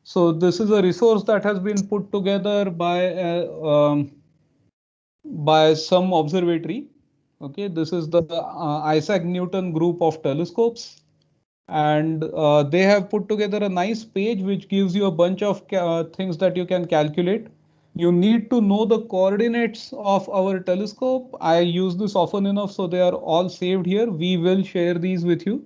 So this is a resource that has been put together by some observatory. Okay, this is the Isaac Newton group of telescopes, and they have put together a nice page which gives you a bunch of things that you can calculate. You need to know the coordinates of our telescope. I use this often enough, so they are all saved here. We will share these with you.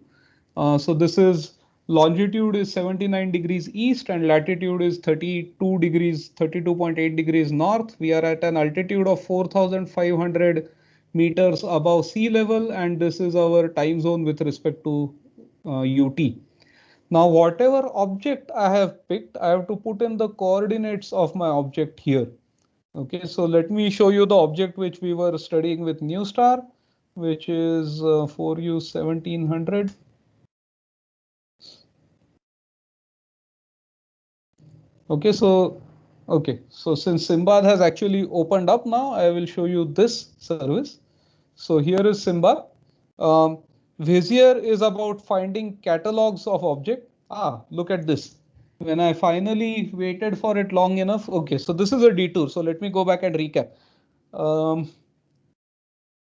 So this is longitude is 79 degrees east and latitude is 32 degrees, 32.8 degrees north. We are at an altitude of 4,500 meters above sea level, and this is our time zone with respect to UT. Now, whatever object I have picked, I have to put in the coordinates of my object here. Okay, so let me show you the object which we were studying with NuStar, which is 4U 1700. Okay, so since Simbad has actually opened up now, I will show you this service. So here is Simbad. Vizier is about finding catalogs of object. Look at this. When I finally waited for it long enough. Okay, so this is a detour. So let me go back and recap.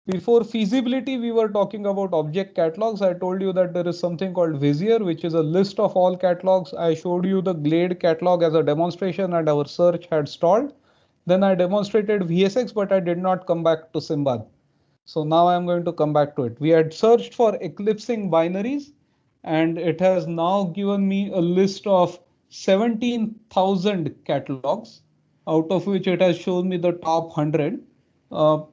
Before feasibility, we were talking about object catalogs. I told you that there is something called Vizier, which is a list of all catalogs. I showed you the Glade catalog as a demonstration, and our search had stalled. Then I demonstrated VSX, but I did not come back to Simbad. So now I'm going to come back to it. We had searched for eclipsing binaries, and it has now given me a list of 17,000 catalogs, out of which it has shown me the top 100.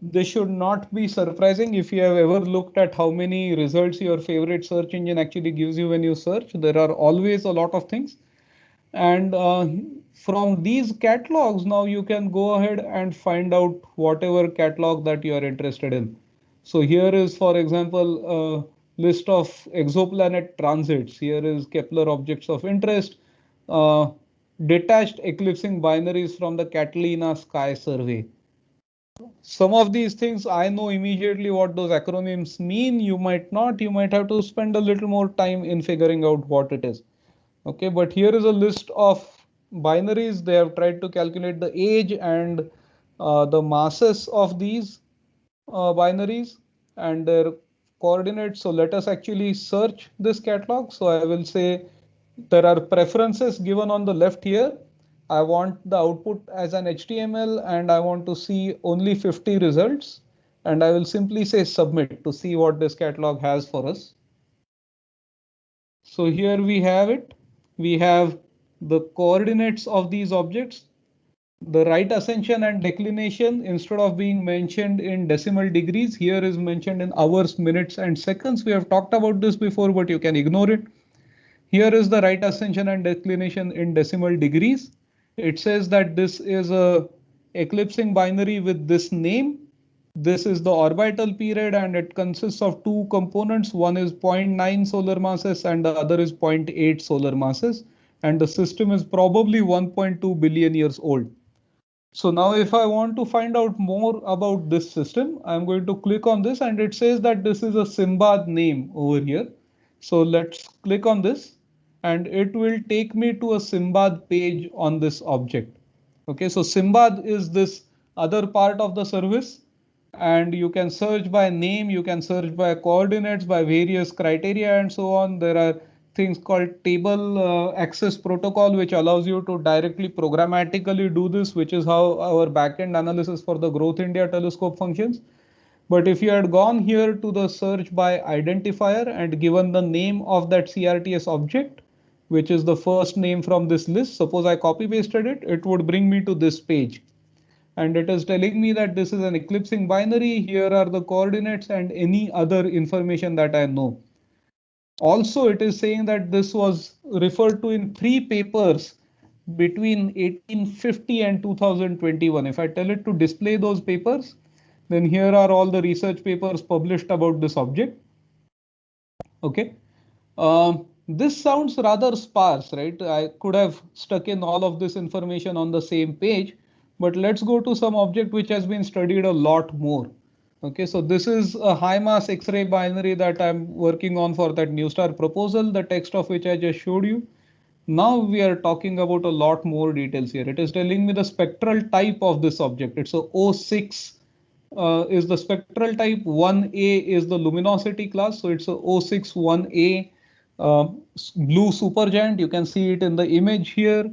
This should not be surprising if you have ever looked at how many results your favorite search engine actually gives you when you search. There are always a lot of things. And from these catalogs, now you can go ahead and find out whatever catalog that you are interested in. So here is, for example, a list of exoplanet transits. Here is Kepler objects of interest, detached eclipsing binaries from the Catalina Sky Survey. Some of these things I know immediately what those acronyms mean. You might not. You might have to spend a little more time in figuring out what it is. Okay, but here is a list of binaries. They have tried to calculate the age and the masses of these binaries and their coordinates. So let us actually search this catalog. So I will say there are preferences given on the left here. I want the output as an HTML, and I want to see only 50 results. And I will simply say submit to see what this catalog has for us. So here we have it. We have the coordinates of these objects. The right ascension and declination, instead of being mentioned in decimal degrees, here is mentioned in hours, minutes, and seconds. We have talked about this before, but you can ignore it. Here is the right ascension and declination in decimal degrees. It says that this is a eclipsing binary with this name. This is the orbital period and it consists of two components. One is 0.9 solar masses and the other is 0.8 solar masses. And the system is probably 1.2 billion years old. So now if I want to find out more about this system, I'm going to click on this and it says that this is a Simbad name over here. So let's click on this and it will take me to a Simbad page on this object. Okay, so Simbad is this other part of the service and you can search by name, you can search by coordinates, by various criteria and so on. There are things called table access protocol, which allows you to directly programmatically do this, which is how our backend analysis for the Growth India telescope functions. But if you had gone here to the search by identifier and given the name of that CRTS object, which is the first name from this list, suppose I copy pasted it, it would bring me to this page. And it is telling me that this is an eclipsing binary. Here are the coordinates and any other information that I know. Also, it is saying that this was referred to in 3 papers between 1850 and 2021. If I tell it to display those papers, then here are all the research papers published about this object. Okay. This sounds rather sparse, right? I could have stuck in all of this information on the same page, but let's go to some object which has been studied a lot more. Okay, so this is a high mass X-ray binary that I'm working on for that NuStar proposal, the text of which I just showed you. Now we are talking about a lot more details here. It is telling me the spectral type of this object. It's a O6 is the spectral type, 1A is the luminosity class. So it's a O6 1A blue supergiant. You can see it in the image here.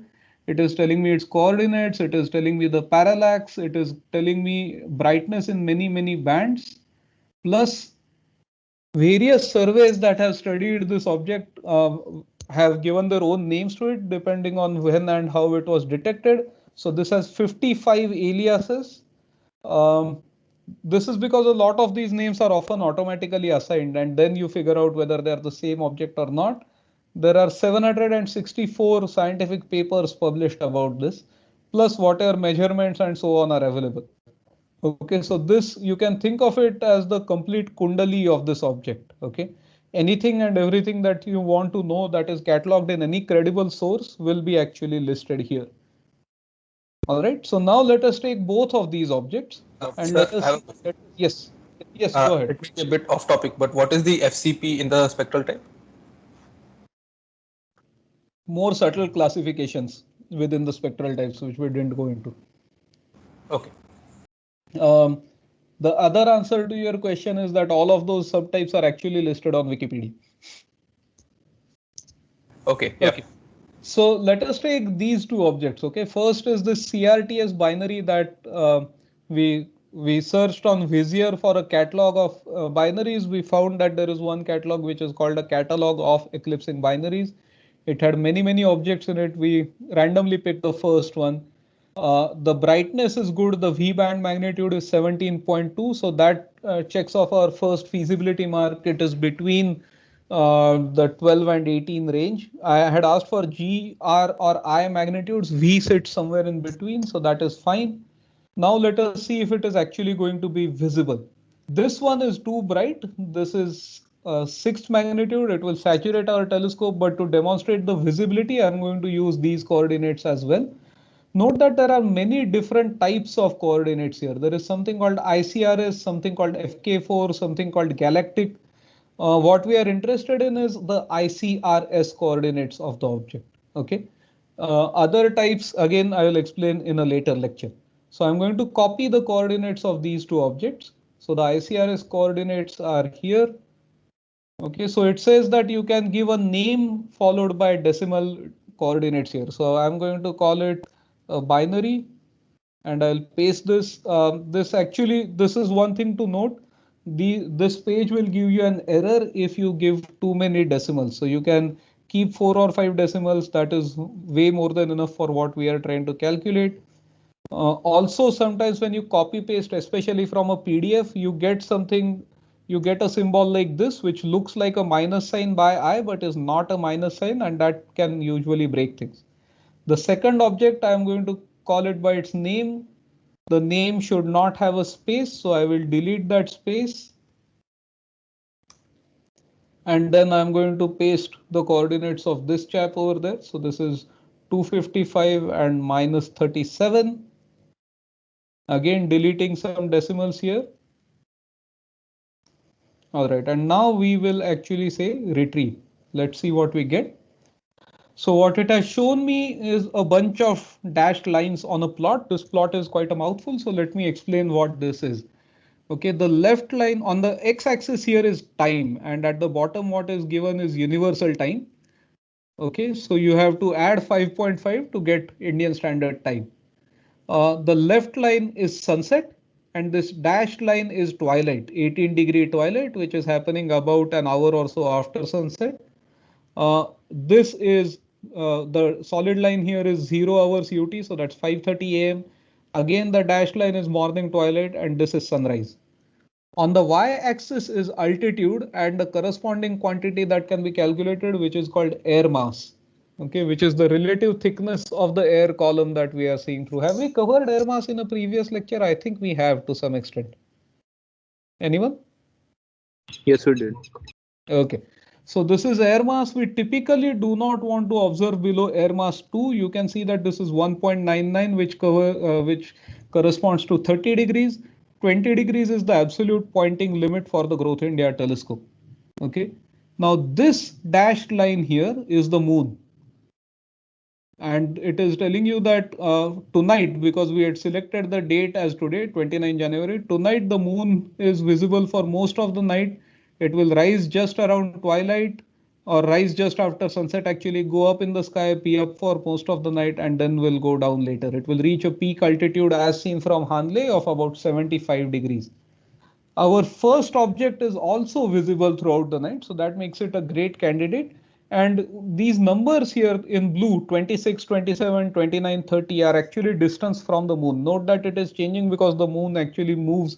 It is telling me its coordinates. It is telling me the parallax. It is telling me brightness in many bands. Plus various surveys that have studied this object have given their own names to it depending on when and how it was detected. So this has 55 aliases. This is because a lot of these names are often automatically assigned and then you figure out whether they're the same object or not. There are 764 scientific papers published about this, plus whatever measurements and so on are available. Okay, so this you can think of it as the complete kundali of this object. Okay, anything and everything that you want to know that is cataloged in any credible source will be actually listed here. All right, so now let us take both of these objects and Sir, let us I have a see. Yes, go ahead. It may be a bit off topic, but what is the FCP in the spectral type? More subtle classifications within the spectral types, which we didn't go into. Okay. The other answer to your question is that all of those subtypes are actually listed on Wikipedia. Okay. Yeah. Okay. So let us take these two objects. Okay, first is the CRTS binary that we searched on Vizier for a catalog of binaries. We found that there is one catalog which is called a catalog of eclipsing binaries. It had many objects in it. We randomly picked the first one. The brightness is good. The V band magnitude is 17.2. So that checks off our first feasibility mark. It is between the 12 and 18 range. I had asked for G, R or I magnitudes. V sits somewhere in between. So that is fine. Now let us see if it is actually going to be visible. This one is too bright. This is 6th magnitude. It will saturate our telescope, but to demonstrate the visibility, I'm going to use these coordinates as well. Note that there are many different types of coordinates here. There is something called ICRS, something called FK4, something called galactic. What we are interested in is the ICRS coordinates of the object. Okay. Other types, again, I will explain in a later lecture. So I'm going to copy the coordinates of these two objects. So the ICRS coordinates are here. Okay, so it says that you can give a name followed by decimal coordinates here. So I'm going to call it a binary and I'll paste this. This is one thing to note. this page will give you an error if you give too many decimals. So you can keep 4 or 5 decimals. That is way more than enough for what we are trying to calculate. Also, sometimes when you copy paste, especially from a PDF, you get something, you get a symbol like this, which looks like a minus sign by eye, but is not a minus sign, and that can usually break things. The second object, I am going to call it by its name. The name should not have a space, so I will delete that space. And then I'm going to paste the coordinates of this chap over there. So this is 255 and minus 37. Again, deleting some decimals here. All right, and now we will actually say retrieve. Let's see what we get. So what it has shown me is a bunch of dashed lines on a plot. This plot is quite a mouthful, so let me explain what this is. Okay, the left line on the x-axis here is time, and at the bottom what is given is universal time. Okay, so you have to add 5.5 to get Indian Standard Time. The left line is sunset, and this dashed line is twilight, 18-degree twilight, which is happening about an hour or so after sunset. This is the solid line here is 0 hours UT, so that's 5:30 a.m. Again, the dashed line is morning twilight, and this is sunrise. On the y-axis is altitude and the corresponding quantity that can be calculated, which is called air mass. Okay, which is the relative thickness of the air column that we are seeing through. Have we covered air mass in a previous lecture? I think we have to some extent. Anyone? Yes, we did. Okay. So this is air mass. We typically do not want to observe below air mass 2. You can see that this is 1.99, which corresponds to 30 degrees. 20 degrees is the absolute pointing limit for the Growth India telescope. Okay. Now this dashed line here is the moon. And it is telling you that tonight, because we had selected the date as today, 29 January, tonight the moon is visible for most of the night. It will rise just around twilight or rise just after sunset, actually go up in the sky, be up for most of the night, and then will go down later. It will reach a peak altitude as seen from Hanle of about 75 degrees. Our first object is also visible throughout the night, so that makes it a great candidate. And these numbers here in blue, 26, 27, 29, 30 are actually distance from the moon. Note that it is changing because the moon actually moves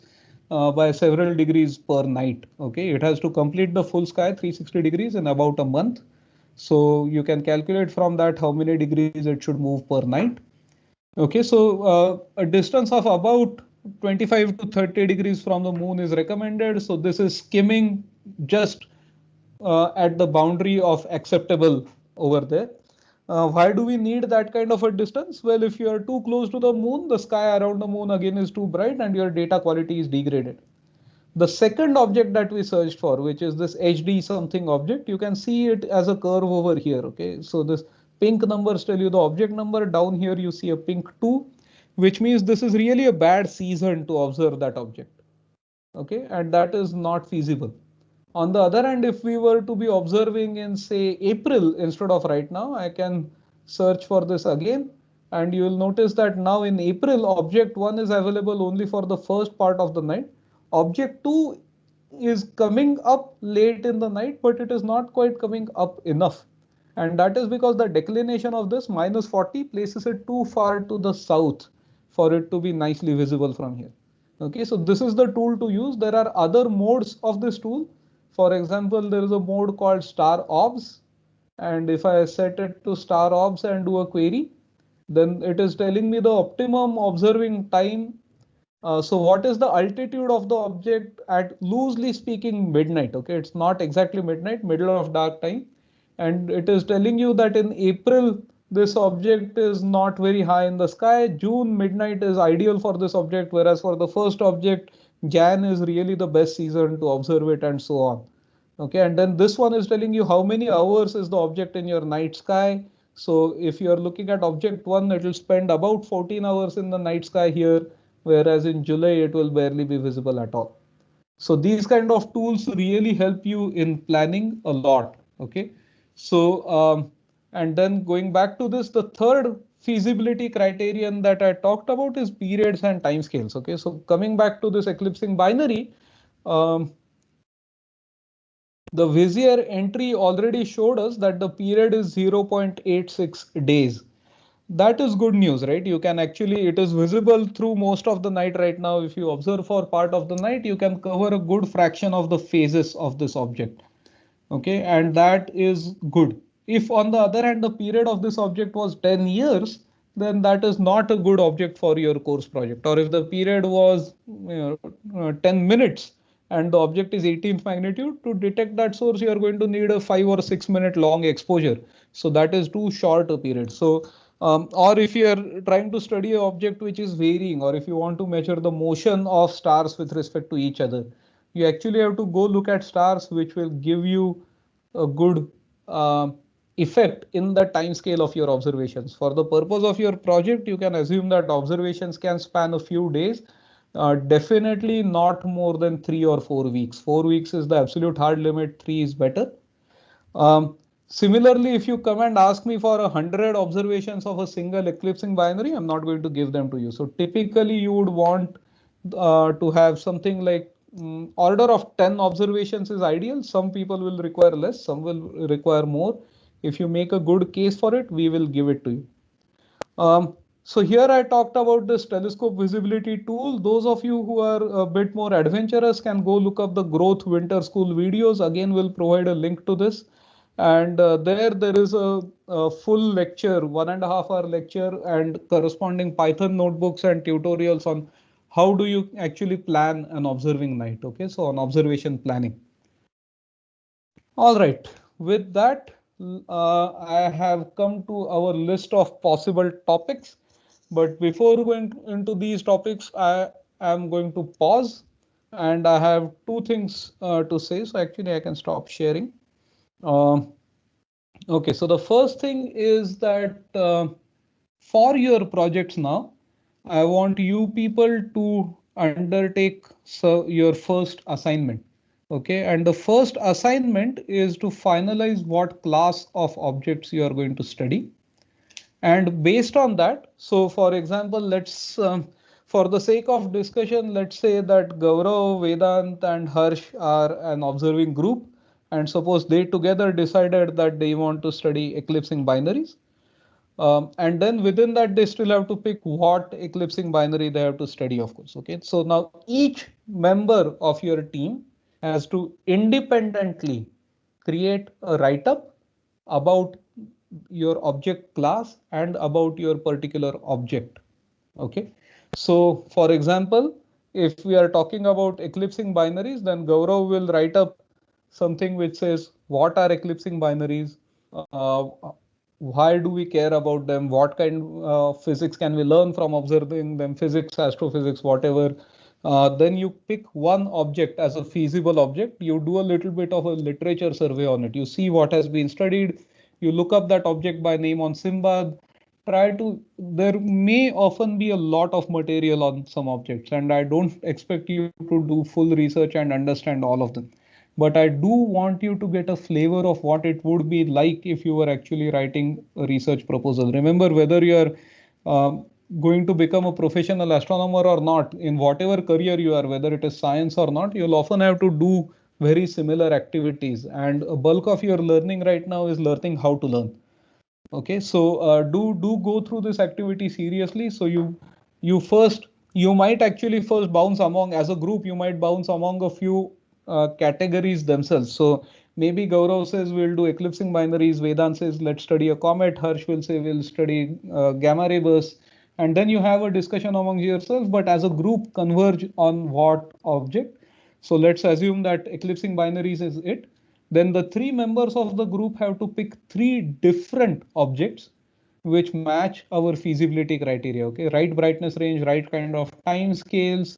by several degrees per night. Okay, it has to complete the full sky 360 degrees in about a month. So you can calculate from that how many degrees it should move per night. Okay, so a distance of about 25 to 30 degrees from the moon is recommended. So this is skimming just at the boundary of acceptable over there. Why do we need that kind of a distance? Well, if you are too close to the moon, the sky around the moon again is too bright and your data quality is degraded. The second object that we searched for, which is this HD something object, you can see it as a curve over here. Okay, so this pink numbers tell you the object number. Down here you see a pink 2, which means this is really a bad season to observe that object. Okay, and that is not feasible. On the other hand, if we were to be observing in say April instead of right now, I can search for this again, and you will notice that now in April, object 1 is available only for the first part of the night. Object 2 is coming up late in the night, but it is not quite coming up enough. And that is because the declination of this minus 40 places it too far to the south for it to be nicely visible from here. Okay, so this is the tool to use. There are other modes of this tool. For example, there is a mode called star obs. And if I set it to star obs and do a query, then it is telling me the optimum observing time. So what is the altitude of the object at loosely speaking midnight? Okay, it's not exactly midnight, middle of dark time. And it is telling you that in April, this object is not very high in the sky. June midnight is ideal for this object, whereas for the first object, Jan is really the best season to observe it and so on. Okay, and then this one is telling you how many hours is the object in your night sky. So if you're looking at object 1, it will spend about 14 hours in the night sky here, whereas in July it will barely be visible at all. So these kind of tools really help you in planning a lot. Okay, so and then going back to this, the third feasibility criterion that I talked about is periods and timescales. Okay, so coming back to this eclipsing binary, Um, the Vizier entry already showed us that the period is 0.86 days. That is good news, right? You can actually, it is visible through most of the night right now. If you observe for part of the night, you can cover a good fraction of the phases of this object. Okay, and that is good. If on the other hand, the period of this object was 10 years, then that is not a good object for your course project. Or if the period was 10 minutes and the object is 18th magnitude, to detect that source, you are going to need a 5 or 6 minute long exposure. So that is too short a period. So, or if you are trying to study an object which is varying, or if you want to measure the motion of stars with respect to each other, you actually have to go look at stars which will give you a good effect in the time scale of your observations. For the purpose of your project, you can assume that observations can span a few days, definitely not more than 3 or 4 weeks. 4 weeks is the absolute hard limit, 3 is better. Similarly, if you come and ask me for 100 observations of a single eclipsing binary, I'm not going to give them to you. So typically you would want to have something like order of 10 observations is ideal. Some people will require less, some will require more. If you make a good case for it, we will give it to you. So here I talked about this telescope visibility tool. Those of you who are a bit more adventurous can go look up the Growth Winter School videos. Again, we'll provide a link to this. And there is a full lecture, 1.5 hour lecture and corresponding Python notebooks and tutorials on how do you actually plan an observing night. Okay, so on observation planning. All right, with that, I have come to our list of possible topics. But before going into these topics, I am going to pause and I have two things to say. So actually I can stop sharing. Okay, so the first thing is that for your projects now, I want you people to undertake your first assignment. Okay, and the first assignment is to finalize what class of objects you are going to study. And based on that, so for example, let's for the sake of discussion, let's say that Gaurav, Vedant and Harsh are an observing group. And suppose they together decided that they want to study eclipsing binaries. And then within that, they still have to pick what eclipsing binary they have to study, of course. Okay, so now each member of your team has to independently create a write-up about your object class and about your particular object. Okay, so for example, if we are talking about eclipsing binaries, then Gaurav will write up something which says what are eclipsing binaries, uh, why do we care about them, what kind of physics can we learn from observing them, physics, astrophysics, whatever. Then you pick one object as a feasible object. You do a little bit of a literature survey on it. You see what has been studied. You look up that object by name on Simbad. Try to, there may often be a lot of material on some objects, and I don't expect you to do full research and understand all of them. But I do want you to get a flavor of what it would be like if you were actually writing a research proposal. Remember, whether you're going to become a professional astronomer or not, in whatever career you are, whether it is science or not, you'll often have to do very similar activities. And a bulk of your learning right now is learning how to learn. Okay, so do go through this activity seriously. So you might actually first bounce among, as a group, you might bounce among a few categories themselves. So maybe Gaurav says we'll do eclipsing binaries, Vedant says let's study a comet, Harsh will say we'll study gamma ray bursts, and then you have a discussion among yourselves, but as a group converge on what object. So let's assume that eclipsing binaries is it. Then the three members of the group have to pick three different objects which match our feasibility criteria. Okay, right brightness range, right kind of time scales,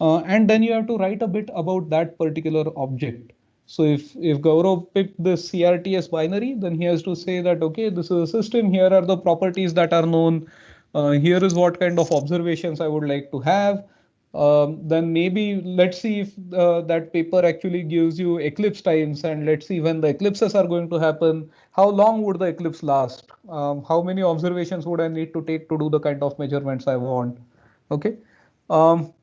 and then you have to write a bit about that particular object. So if Gaurav picked the CRTS binary, then he has to say that okay, this is a system. Here are the properties that are known. Here is what kind of observations I would like to have. Then maybe let's see if that paper actually gives you eclipse times, and let's see when the eclipses are going to happen. How long would the eclipse last? How many observations would I need to take to do the kind of measurements I want? Okay. Um,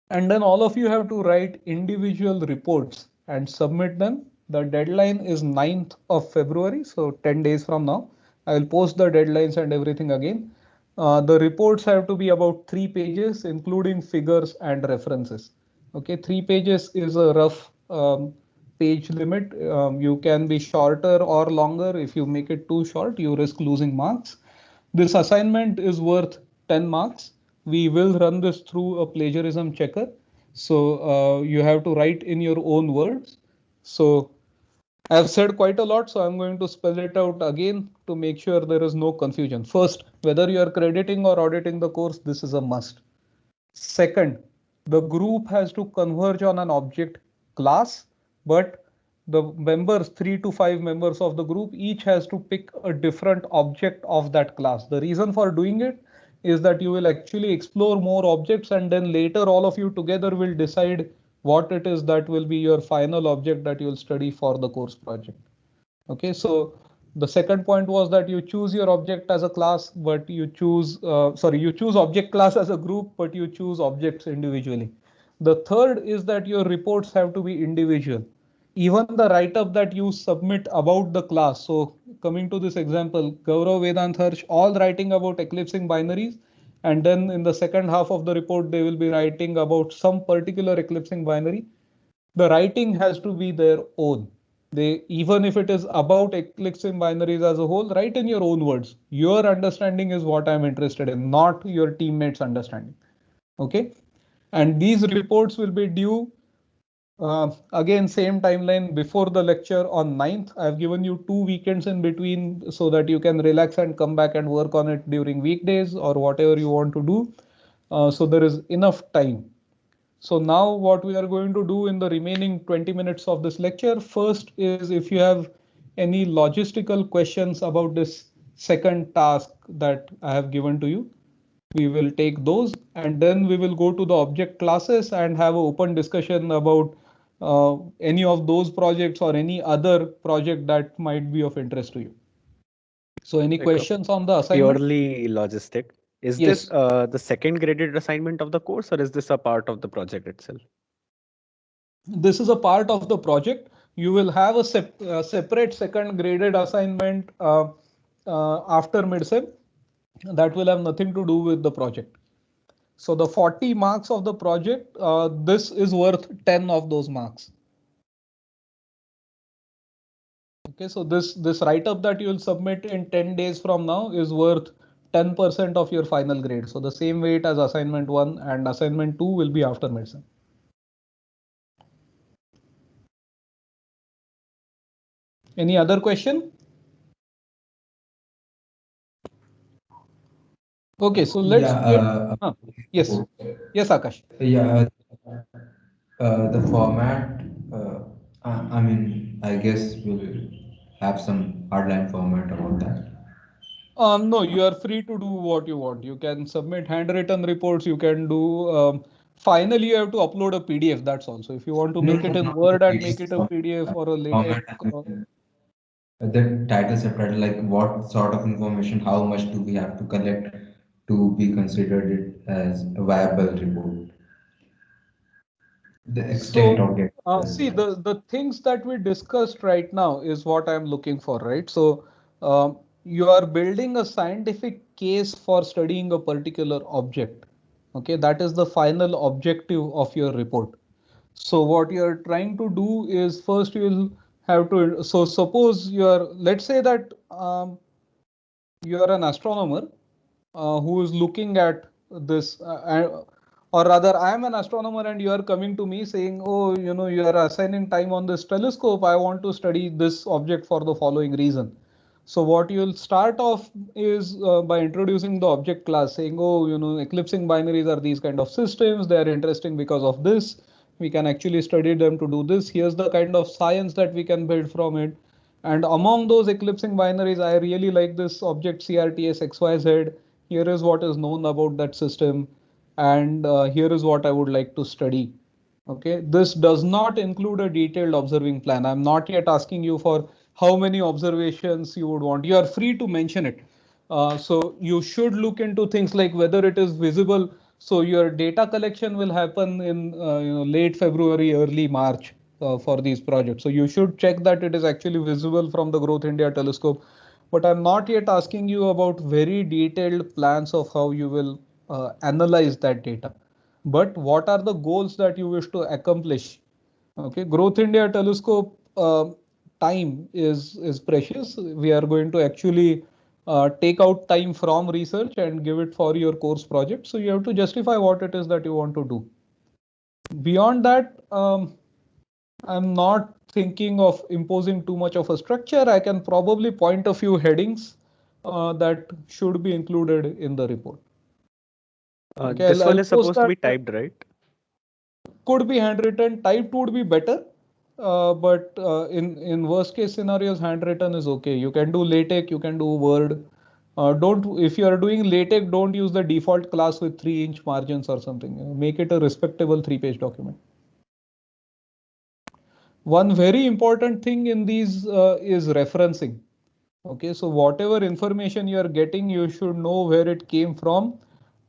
And then all of you have to write individual reports and submit them. The deadline is 9th of February, so 10 days from now. I will post the deadlines and everything again. The reports have to be about 3 pages, including figures and references. Okay, 3 pages is a rough page limit. You can be shorter or longer. If you make it too short, you risk losing marks. This assignment is worth 10 marks. We will run this through a plagiarism checker. So you have to write in your own words. So I've said quite a lot, so I'm going to spell it out again to make sure there is no confusion. First, whether you are crediting or auditing the course, this is a must. Second, the group has to converge on an object class, but the members, 3 to 5 members of the group, each has to pick a different object of that class. The reason for doing it is that you will actually explore more objects, and then later all of you together will decide what it is that will be your final object that you will study for the course project. Okay, so the second point was that you choose your object as a class, but you choose, you choose object class as a group, but you choose objects individually. The third is that your reports have to be individual. Even the write-up that you submit about the class. So coming to this example, Gaurav, Vedant, Harsh, all writing about eclipsing binaries. And then in the second half of the report, they will be writing about some particular eclipsing binary. The writing has to be their own. They, even if it is about eclipsing binaries as a whole, write in your own words. Your understanding is what I'm interested in, not your teammates' understanding. Okay. And these reports will be due again, same timeline before the lecture on 9th. I've given you 2 weekends in between so that you can relax and come back and work on it during weekdays or whatever you want to do. So there is enough time. So now what we are going to do in the remaining 20 minutes of this lecture, first is if you have any logistical questions about this second task that I have given to you, we will take those, and then we will go to the object classes and have an open discussion about any of those projects or any other project that might be of interest to you. So any Like questions on the assignment? purely logistic. Is Yes. this the second graded assignment of the course, or is this a part of the project itself? This is a part of the project. You will have a separate second graded assignment after midsem that will have nothing to do with the project. So the 40 marks of the project, this is worth 10 of those marks. Okay, so this write-up that you will submit in 10 days from now is worth 10% of your final grade. So the same weight as assignment 1, and assignment 2 will be after midsem. Any other question? Okay, so let's yes. Yes, Akash. Yeah, the format, I mean, I guess we'll have some hardline format about that. No, you are free to do what you want. You can submit handwritten reports. You can do. Finally, you have to upload a PDF. That's all. So if you want to make it in Not Word the and make it a PDF or a format, LaTeX. the title subtitle, like what sort of information, how much do we have to collect to be considered it as a viable report? The extent of it. See, the things that we discussed right now is what I'm looking for, right? So you are building a scientific case for studying a particular object. Okay, that is the final objective of your report. So what you're trying to do is first you'll have to, so suppose you're, let's say that you're an astronomer who is looking at this, or rather I am an astronomer and you are coming to me saying, oh, you know, you are assigning time on this telescope. I want to study this object for the following reason. So what you'll start off is by introducing the object class, saying, oh, you know, eclipsing binaries are these kind of systems. They are interesting because of this. We can actually study them to do this. Here's the kind of science that we can build from it. And among those eclipsing binaries, I really like this object CRTS XYZ. Here is what is known about that system. And here is what I would like to study. Okay, this does not include a detailed observing plan. I'm not yet asking you for how many observations you would want. You are free to mention it. So you should look into things like whether it is visible So your data collection will happen in late February, early March for these projects. So you should check that it is actually visible from the Growth India telescope. But I'm not yet asking you about very detailed plans of how you will analyze that data. But what are the goals that you wish to accomplish? Okay, Growth India telescope time is precious. We are going to actually take out time from research and give it for your course project. So you have to justify what it is that you want to do. Beyond that, I'm not thinking of imposing too much of a structure. I can probably point a few headings that should be included in the report. Okay, This one I'll is post supposed to be that. typed, right? Could be handwritten. Typed would be better. But in worst case scenarios, handwritten is okay. You can do LaTeX, you can do Word. If you are doing LaTeX, don't use the default class with 3-inch margins or something. Make it a respectable 3-page document. One very important thing in these is referencing. Okay, so whatever information you are getting, you should know where it came from.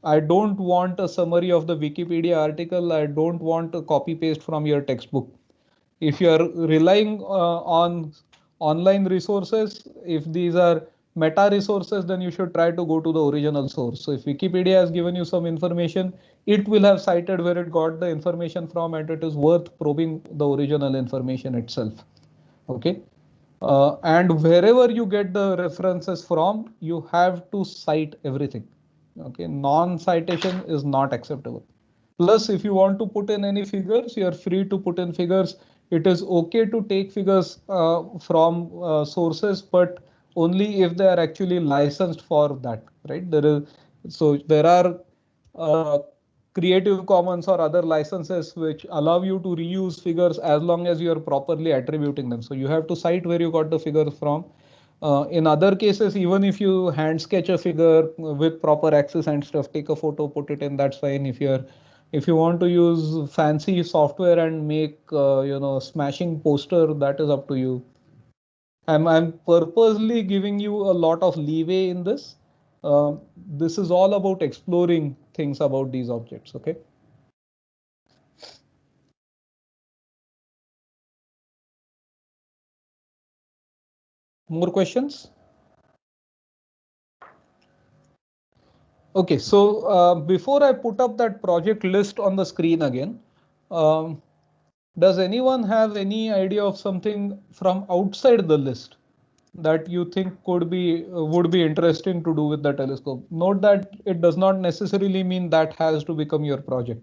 I don't want a summary of the Wikipedia article. I don't want a copy paste from your textbook. If you are relying on online resources, if these are meta resources, then you should try to go to the original source. So if Wikipedia has given you some information, it will have cited where it got the information from, and it is worth probing the original information itself. Okay. And wherever you get the references from, you have to cite everything. Okay, non-citation is not acceptable. Plus, if you want to put in any figures, you are free to put in figures. It is okay to take figures from sources, but only if they are actually licensed for that, right? There are uh, Creative Commons or other licenses which allow you to reuse figures as long as you are properly attributing them. So you have to cite where you got the figures from. In other cases, even if you hand sketch a figure with proper access and stuff, take a photo, put it in, that's fine. If you want to use fancy software and make smashing poster, that is up to you. I'm purposely giving you a lot of leeway in this. This is all about exploring things about these objects. Okay. More questions? Okay, so before I put up that project list on the screen again, does anyone have any idea of something from outside the list that you think would be interesting to do with the telescope? Note that it does not necessarily mean that has to become your project,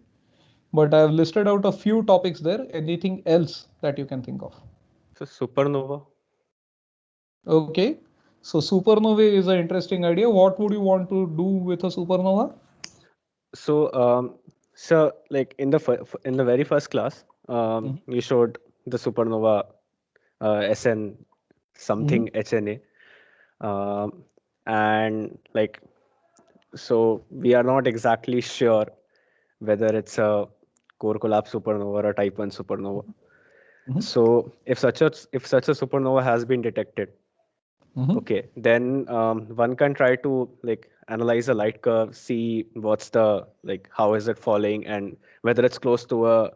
but I have listed out a few topics there. Anything else that you can think of? So supernova. Okay, so supernovae is an interesting idea. What would you want to do with a supernova? So like in the very first class, you showed the supernova SN something HNA, and like, so we are not exactly sure whether it's a core collapse supernova or a type 1 supernova. So if such a supernova has been detected, okay, then one can try to like analyze the light curve, see what's the how is it falling, and whether it's close to a.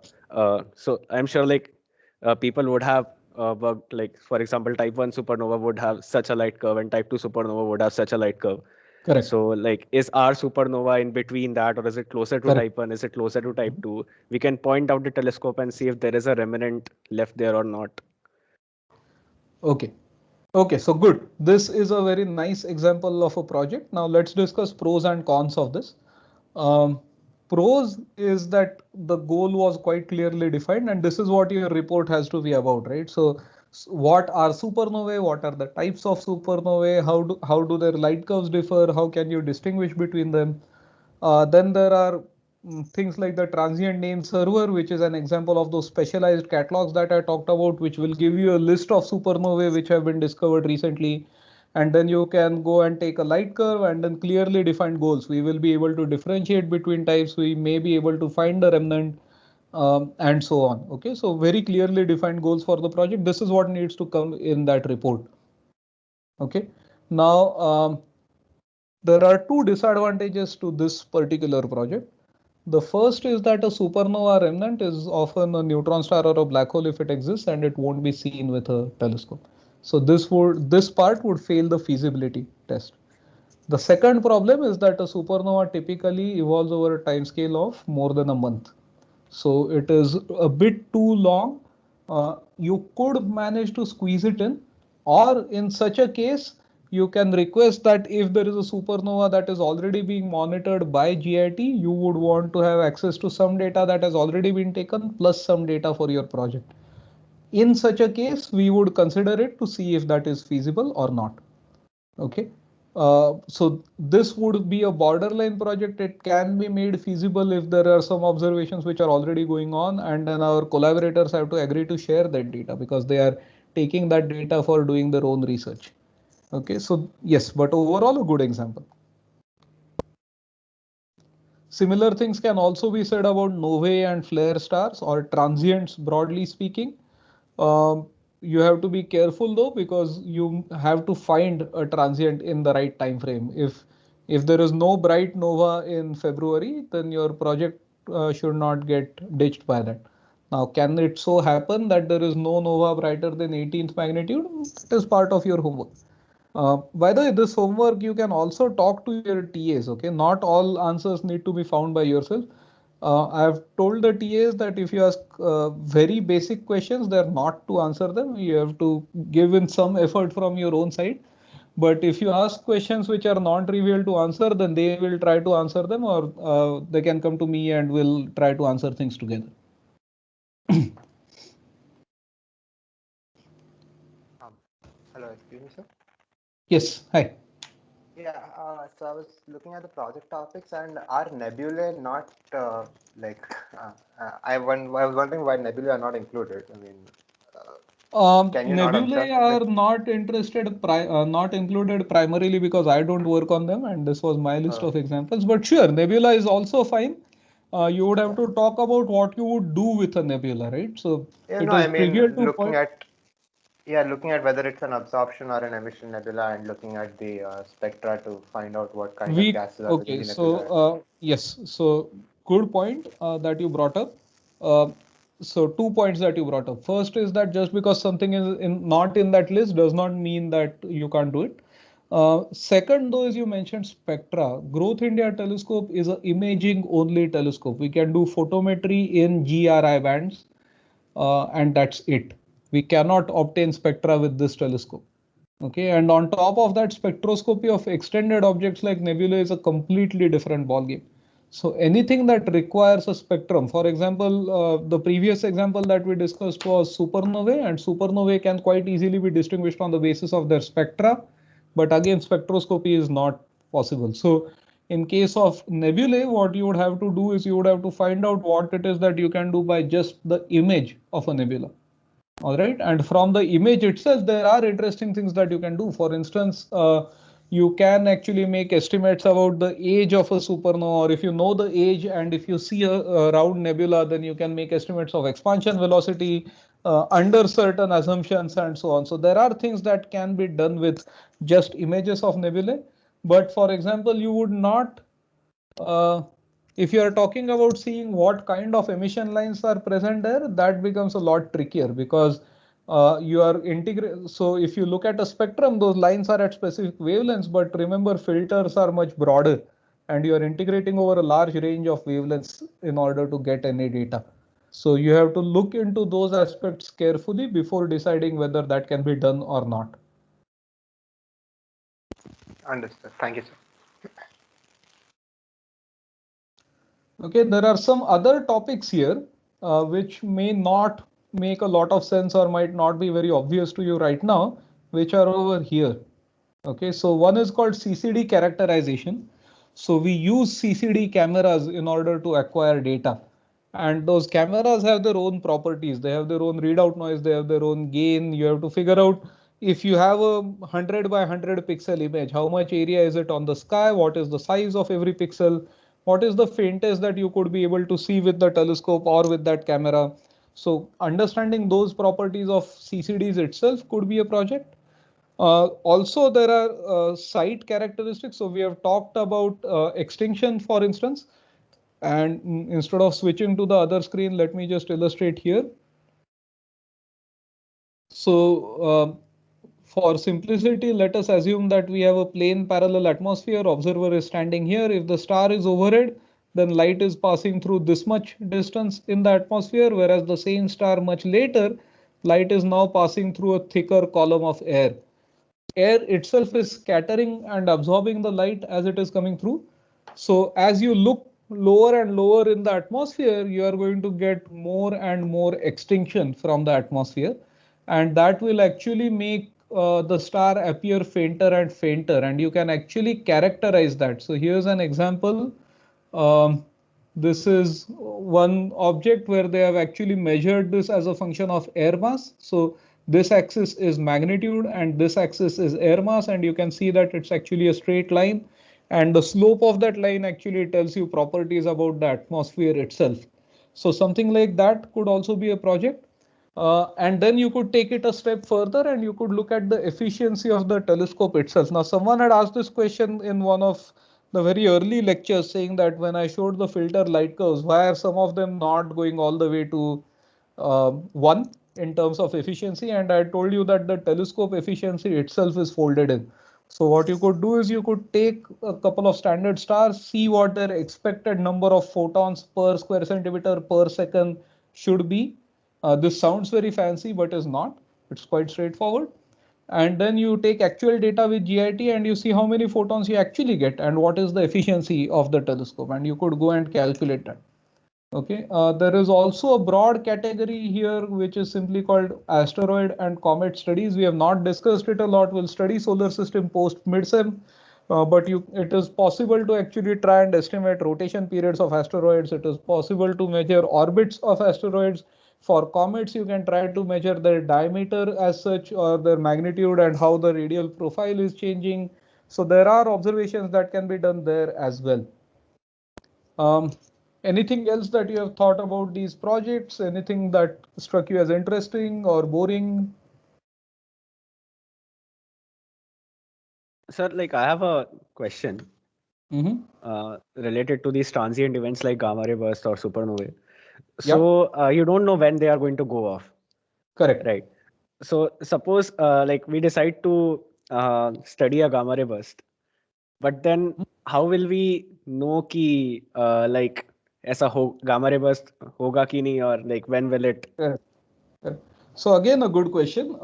So I'm sure people would have worked, like for example, type 1 supernova would have such a light curve, and type 2 supernova would have such a light curve. Correct. So is our supernova in between that, or is it closer to Correct. type 1? Is it closer to type 2? We can point out the telescope and see if there is a remnant left there or not. Okay. Okay, so good. This is a very nice example of a project. Now let's discuss pros and cons of this. Pros is that the goal was quite clearly defined, and this is what your report has to be about, right? So what are supernovae? What are the types of supernovae? How do their light curves differ? How can you distinguish between them? Then there are things like the transient name server, which is an example of those specialized catalogs that I talked about, which will give you a list of supernovae which have been discovered recently. And then you can go and take a light curve and then clearly define goals. We will be able to differentiate between types. We may be able to find the remnant and so on. Okay, so very clearly defined goals for the project. This is what needs to come in that report. Okay, now there are two disadvantages to this particular project. The first is that a supernova remnant is often a neutron star or a black hole if it exists, and it won't be seen with a telescope. So this part would fail the feasibility test. The second problem is that a supernova typically evolves over a time scale of more than a month. So it is a bit too long. You could manage to squeeze it in, or in such a case, you can request that if there is a supernova that is already being monitored by GIT, you would want to have access to some data that has already been taken plus some data for your project. In such a case, we would consider it to see if that is feasible or not. Okay. So this would be a borderline project. It can be made feasible if there are some observations which are already going on, and then our collaborators have to agree to share that data because they are taking that data for doing their own research. Okay, so yes, but overall a good example. Similar things can also be said about novae and flare stars or transients, broadly speaking. You have to be careful though, because you have to find a transient in the right time frame. If there is no bright nova in February, then your project should not get ditched by that. Now, can it so happen that there is no nova brighter than 18th magnitude? It is part of your homework. By the way, this homework you can also talk to your TAs. Okay, not all answers need to be found by yourself. I have told the TAs that if you ask very basic questions, they're not to answer them. You have to give in some effort from your own side. But if you ask questions which are non-trivial to answer, then they will try to answer them, or they can come to me and we'll try to answer things together. Hello, excuse me, sir. Yes, hi. Yeah, so I was looking at the project topics, and are nebulae not like I was wondering why nebulae are not included. I mean, can you not Nebulae observe? are not not included primarily because I don't work on them, and this was my list of examples. But sure, nebula is also fine. You would have to talk about what you would do with a nebula, right? So Yeah, it no, I is mean trivial to looking point. at whether it's an absorption or an emission nebula, and looking at the spectra to find out what kind of gases are within Okay, the so nebula. yes, so good point that you brought up. Uh, so 2 points that you brought up. First is that just because something is not in that list does not mean that you can't do it. Second, though, as you mentioned spectra, Growth India telescope is an imaging only telescope. We can do photometry in GRI bands, and that's it. We cannot obtain spectra with this telescope. Okay, and on top of that, spectroscopy of extended objects like nebulae is a completely different ballgame. So anything that requires a spectrum, for example, the previous example that we discussed was supernovae, and supernovae can quite easily be distinguished on the basis of their spectra. But again, spectroscopy is not possible. So in case of nebulae, what you would have to do is you would have to find out what it is that you can do by just the image of a nebula. All right, and from the image itself, there are interesting things that you can do. For instance, you can actually make estimates about the age of a supernova, or if you know the age and if you see a round nebula, then you can make estimates of expansion velocity under certain assumptions and so on. So there are things that can be done with just images of nebulae. But for example, you would not if you are talking about seeing what kind of emission lines are present there, that becomes a lot trickier because you are integrating. So if you look at a spectrum, those lines are at specific wavelengths, but remember filters are much broader and you are integrating over a large range of wavelengths in order to get any data. So you have to look into those aspects carefully before deciding whether that can be done or not. Understood. Thank you, sir. Okay, there are some other topics here which may not make a lot of sense or might not be very obvious to you right now, which are over here. Okay, so one is called CCD characterization. So we use CCD cameras in order to acquire data. And those cameras have their own properties. They have their own readout noise, they have their own gain. You have to figure out if you have a 100 by 100 pixel image, how much area is it on the sky? What is the size of every pixel? What is the faintest that you could be able to see with the telescope or with that camera? So understanding those properties of CCDs itself could be a project. Also, there are site characteristics. So we have talked about extinction, for instance. And instead of switching to the other screen, let me just illustrate here. So for simplicity, let us assume that we have a plane parallel atmosphere. Observer is standing here. If the star is overhead, then light is passing through this much distance in the atmosphere, whereas the same star much later, light is now passing through a thicker column of air. Air itself is scattering and absorbing the light as it is coming through. So as you look lower and lower in the atmosphere, you are going to get more and more extinction from the atmosphere. And that will actually make the star appear fainter and fainter. And you can actually characterize that. So here's an example. Um, this is one object where they have actually measured this as a function of air mass. So this axis is magnitude and this axis is air mass, and you can see that it's actually a straight line, and the slope of that line actually tells you properties about the atmosphere itself. So something like that could also be a project. And then you could take it a step further and you could look at the efficiency of the telescope itself. Now, someone had asked this question in one of the very early lectures, saying that when I showed the filter light curves, why are some of them not going all the way to 1 in terms of efficiency? And I told you that the telescope efficiency itself is folded in. So what you could do is you could take a couple of standard stars, see what their expected number of photons per square centimeter per second should be. This sounds very fancy, but is not. It's quite straightforward. And then you take actual data with GIT and you see how many photons you actually get and what is the efficiency of the telescope, and you could go and calculate that. Okay, there is also a broad category here which is simply called asteroid and comet studies. We have not discussed it a lot. We'll study solar system post midsem, but it is possible to actually try and estimate rotation periods of asteroids. It is possible to measure orbits of asteroids. For comets, you can try to measure their diameter as such, or their magnitude, and how the radial profile is changing. So there are observations that can be done there as well. Anything else that you have thought about these projects? Anything that struck you as interesting or boring? Sir, like I have a question related to these transient events like gamma ray burst or supernovae. So you don't know when they are going to go off. Correct. Right. So suppose like we decide to study a gamma ray burst, but then how will we know ki like ऐसा gamma ray burst होगा कि नहीं, or like when will it? Correct. So again, a good question.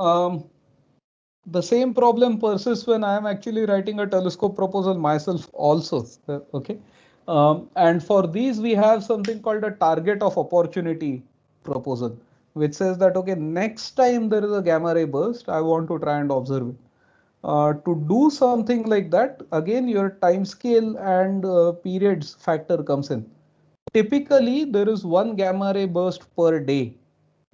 The same problem persists when I am actually writing a telescope proposal myself also. Okay. And for these, we have something called a target of opportunity proposal, which says that, okay, next time there is a gamma ray burst, I want to try and observe it. To do something like that, again, your time scale and periods factor comes in. Typically, there is one gamma ray burst per day.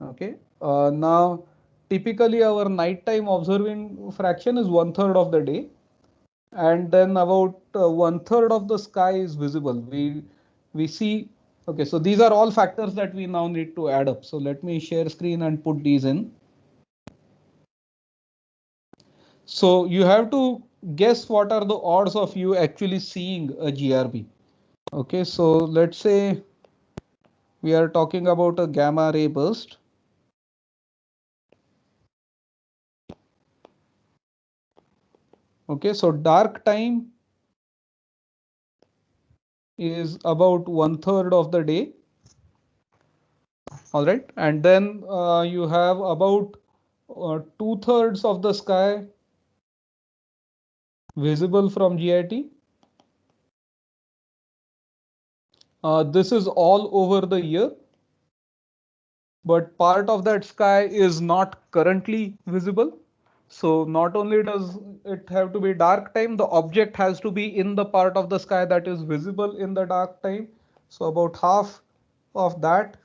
Okay. Now, typically our nighttime observing fraction is 1/3 of the day, and then about 1/3 of the sky is visible. We see. Okay, so these are all factors that we now need to add up. So let me share screen and put these in. So you have to guess what are the odds of you actually seeing a GRB. Okay, so let's say we are talking about a gamma ray burst. Okay, so dark time is about 1/3 of the day. All right, and then you have about 2/3 of the sky visible from GIT. This is all over the year, but part of that sky is not currently visible. So not only does it have to be dark time, the object has to be in the part of the sky that is visible in the dark time. So about half of that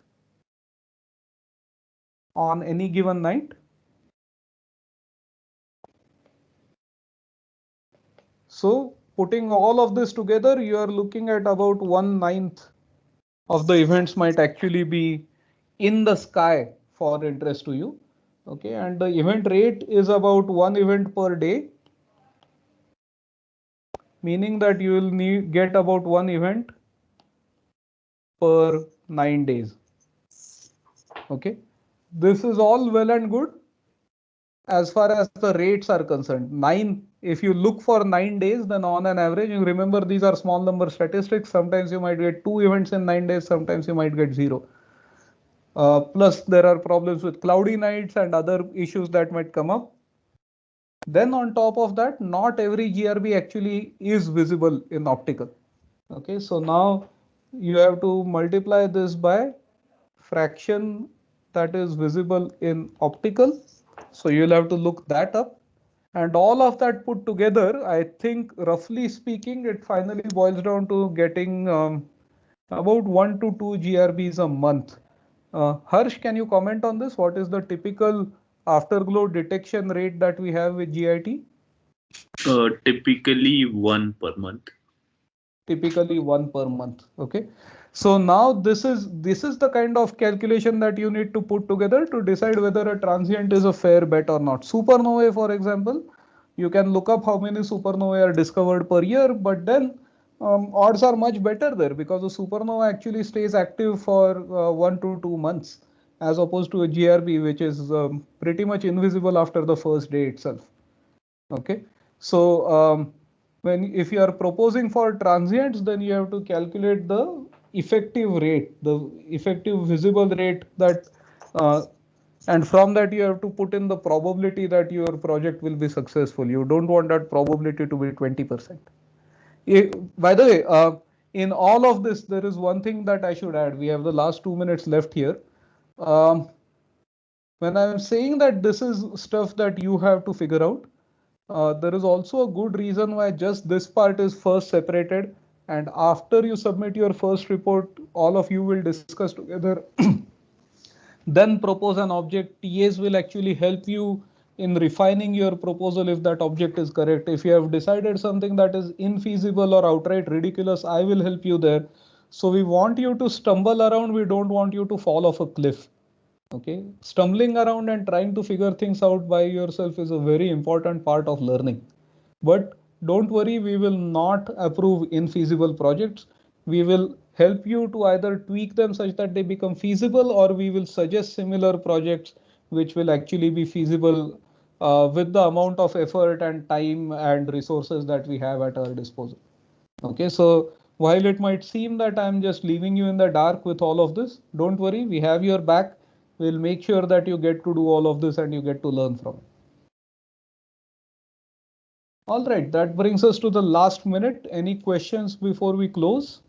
on any given night. So putting all of this together, you are looking at about 1/9 of the events might actually be in the sky for interest to you. Okay, and the event rate is about 1 event per day, meaning that you will get about 1 event per 9 days. Okay, this is all well and good as far as the rates are concerned. If you look for 9 days, then on an average, you remember these are small number statistics. Sometimes you might get 2 events in 9 days, sometimes you might get 0. Plus there are problems with cloudy nights and other issues that might come up. Then on top of that, not every GRB actually is visible in optical. Okay, so now you have to multiply this by fraction that is visible in optical. So you'll have to look that up. And all of that put together, I think roughly speaking, it finally boils down to getting about 1 to 2 GRBs a month. Harsh, can you comment on this? What is the typical afterglow detection rate that we have with GIT? Typically 1 per month. Typically 1 per month. Okay. So now this is the kind of calculation that you need to put together to decide whether a transient is a fair bet or not. Supernovae, for example, you can look up how many supernovae are discovered per year, but then odds are much better there because a supernova actually stays active for 1 to 2 months, as opposed to a GRB, which is pretty much invisible after the first day itself. Okay, so if you are proposing for transients, then you have to calculate the effective rate, the effective visible rate that, and from that you have to put in the probability that your project will be successful. You don't want that probability to be 20%. By the way, in all of this, there is one thing that I should add. We have the last 2 minutes left here. When I'm saying that this is stuff that you have to figure out, there is also a good reason why just this part is first separated, and after you submit your first report, all of you will discuss together, then propose an object. TAs will actually help you in refining your proposal if that object is correct. If you have decided something that is infeasible or outright ridiculous, I will help you there. So we want you to stumble around. We don't want you to fall off a cliff. Okay, stumbling around and trying to figure things out by yourself is a very important part of learning. But don't worry, we will not approve infeasible projects. We will help you to either tweak them such that they become feasible, or we will suggest similar projects which will actually be feasible with the amount of effort and time and resources that we have at our disposal. Okay, so while it might seem that I'm just leaving you in the dark with all of this, don't worry, we have your back. We'll make sure that you get to do all of this and you get to learn from it. All right, that brings us to the last minute. Any questions before we close?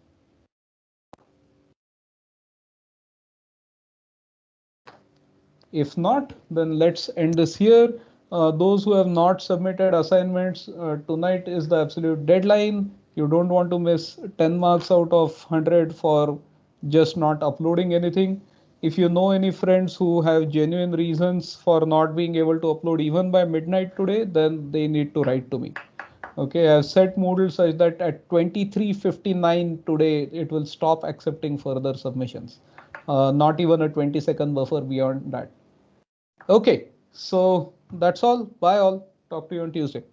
If not, then let's end this here. Those who have not submitted assignments, tonight is the absolute deadline. You don't want to miss 10 marks out of 100 for just not uploading anything. If you know any friends who have genuine reasons for not being able to upload even by midnight today, then they need to write to me. Okay, I've set Moodle such that at 23:59 today, it will stop accepting further submissions. Not even a 20-second buffer beyond that. Okay, so that's all. Bye all. Talk to you on Tuesday.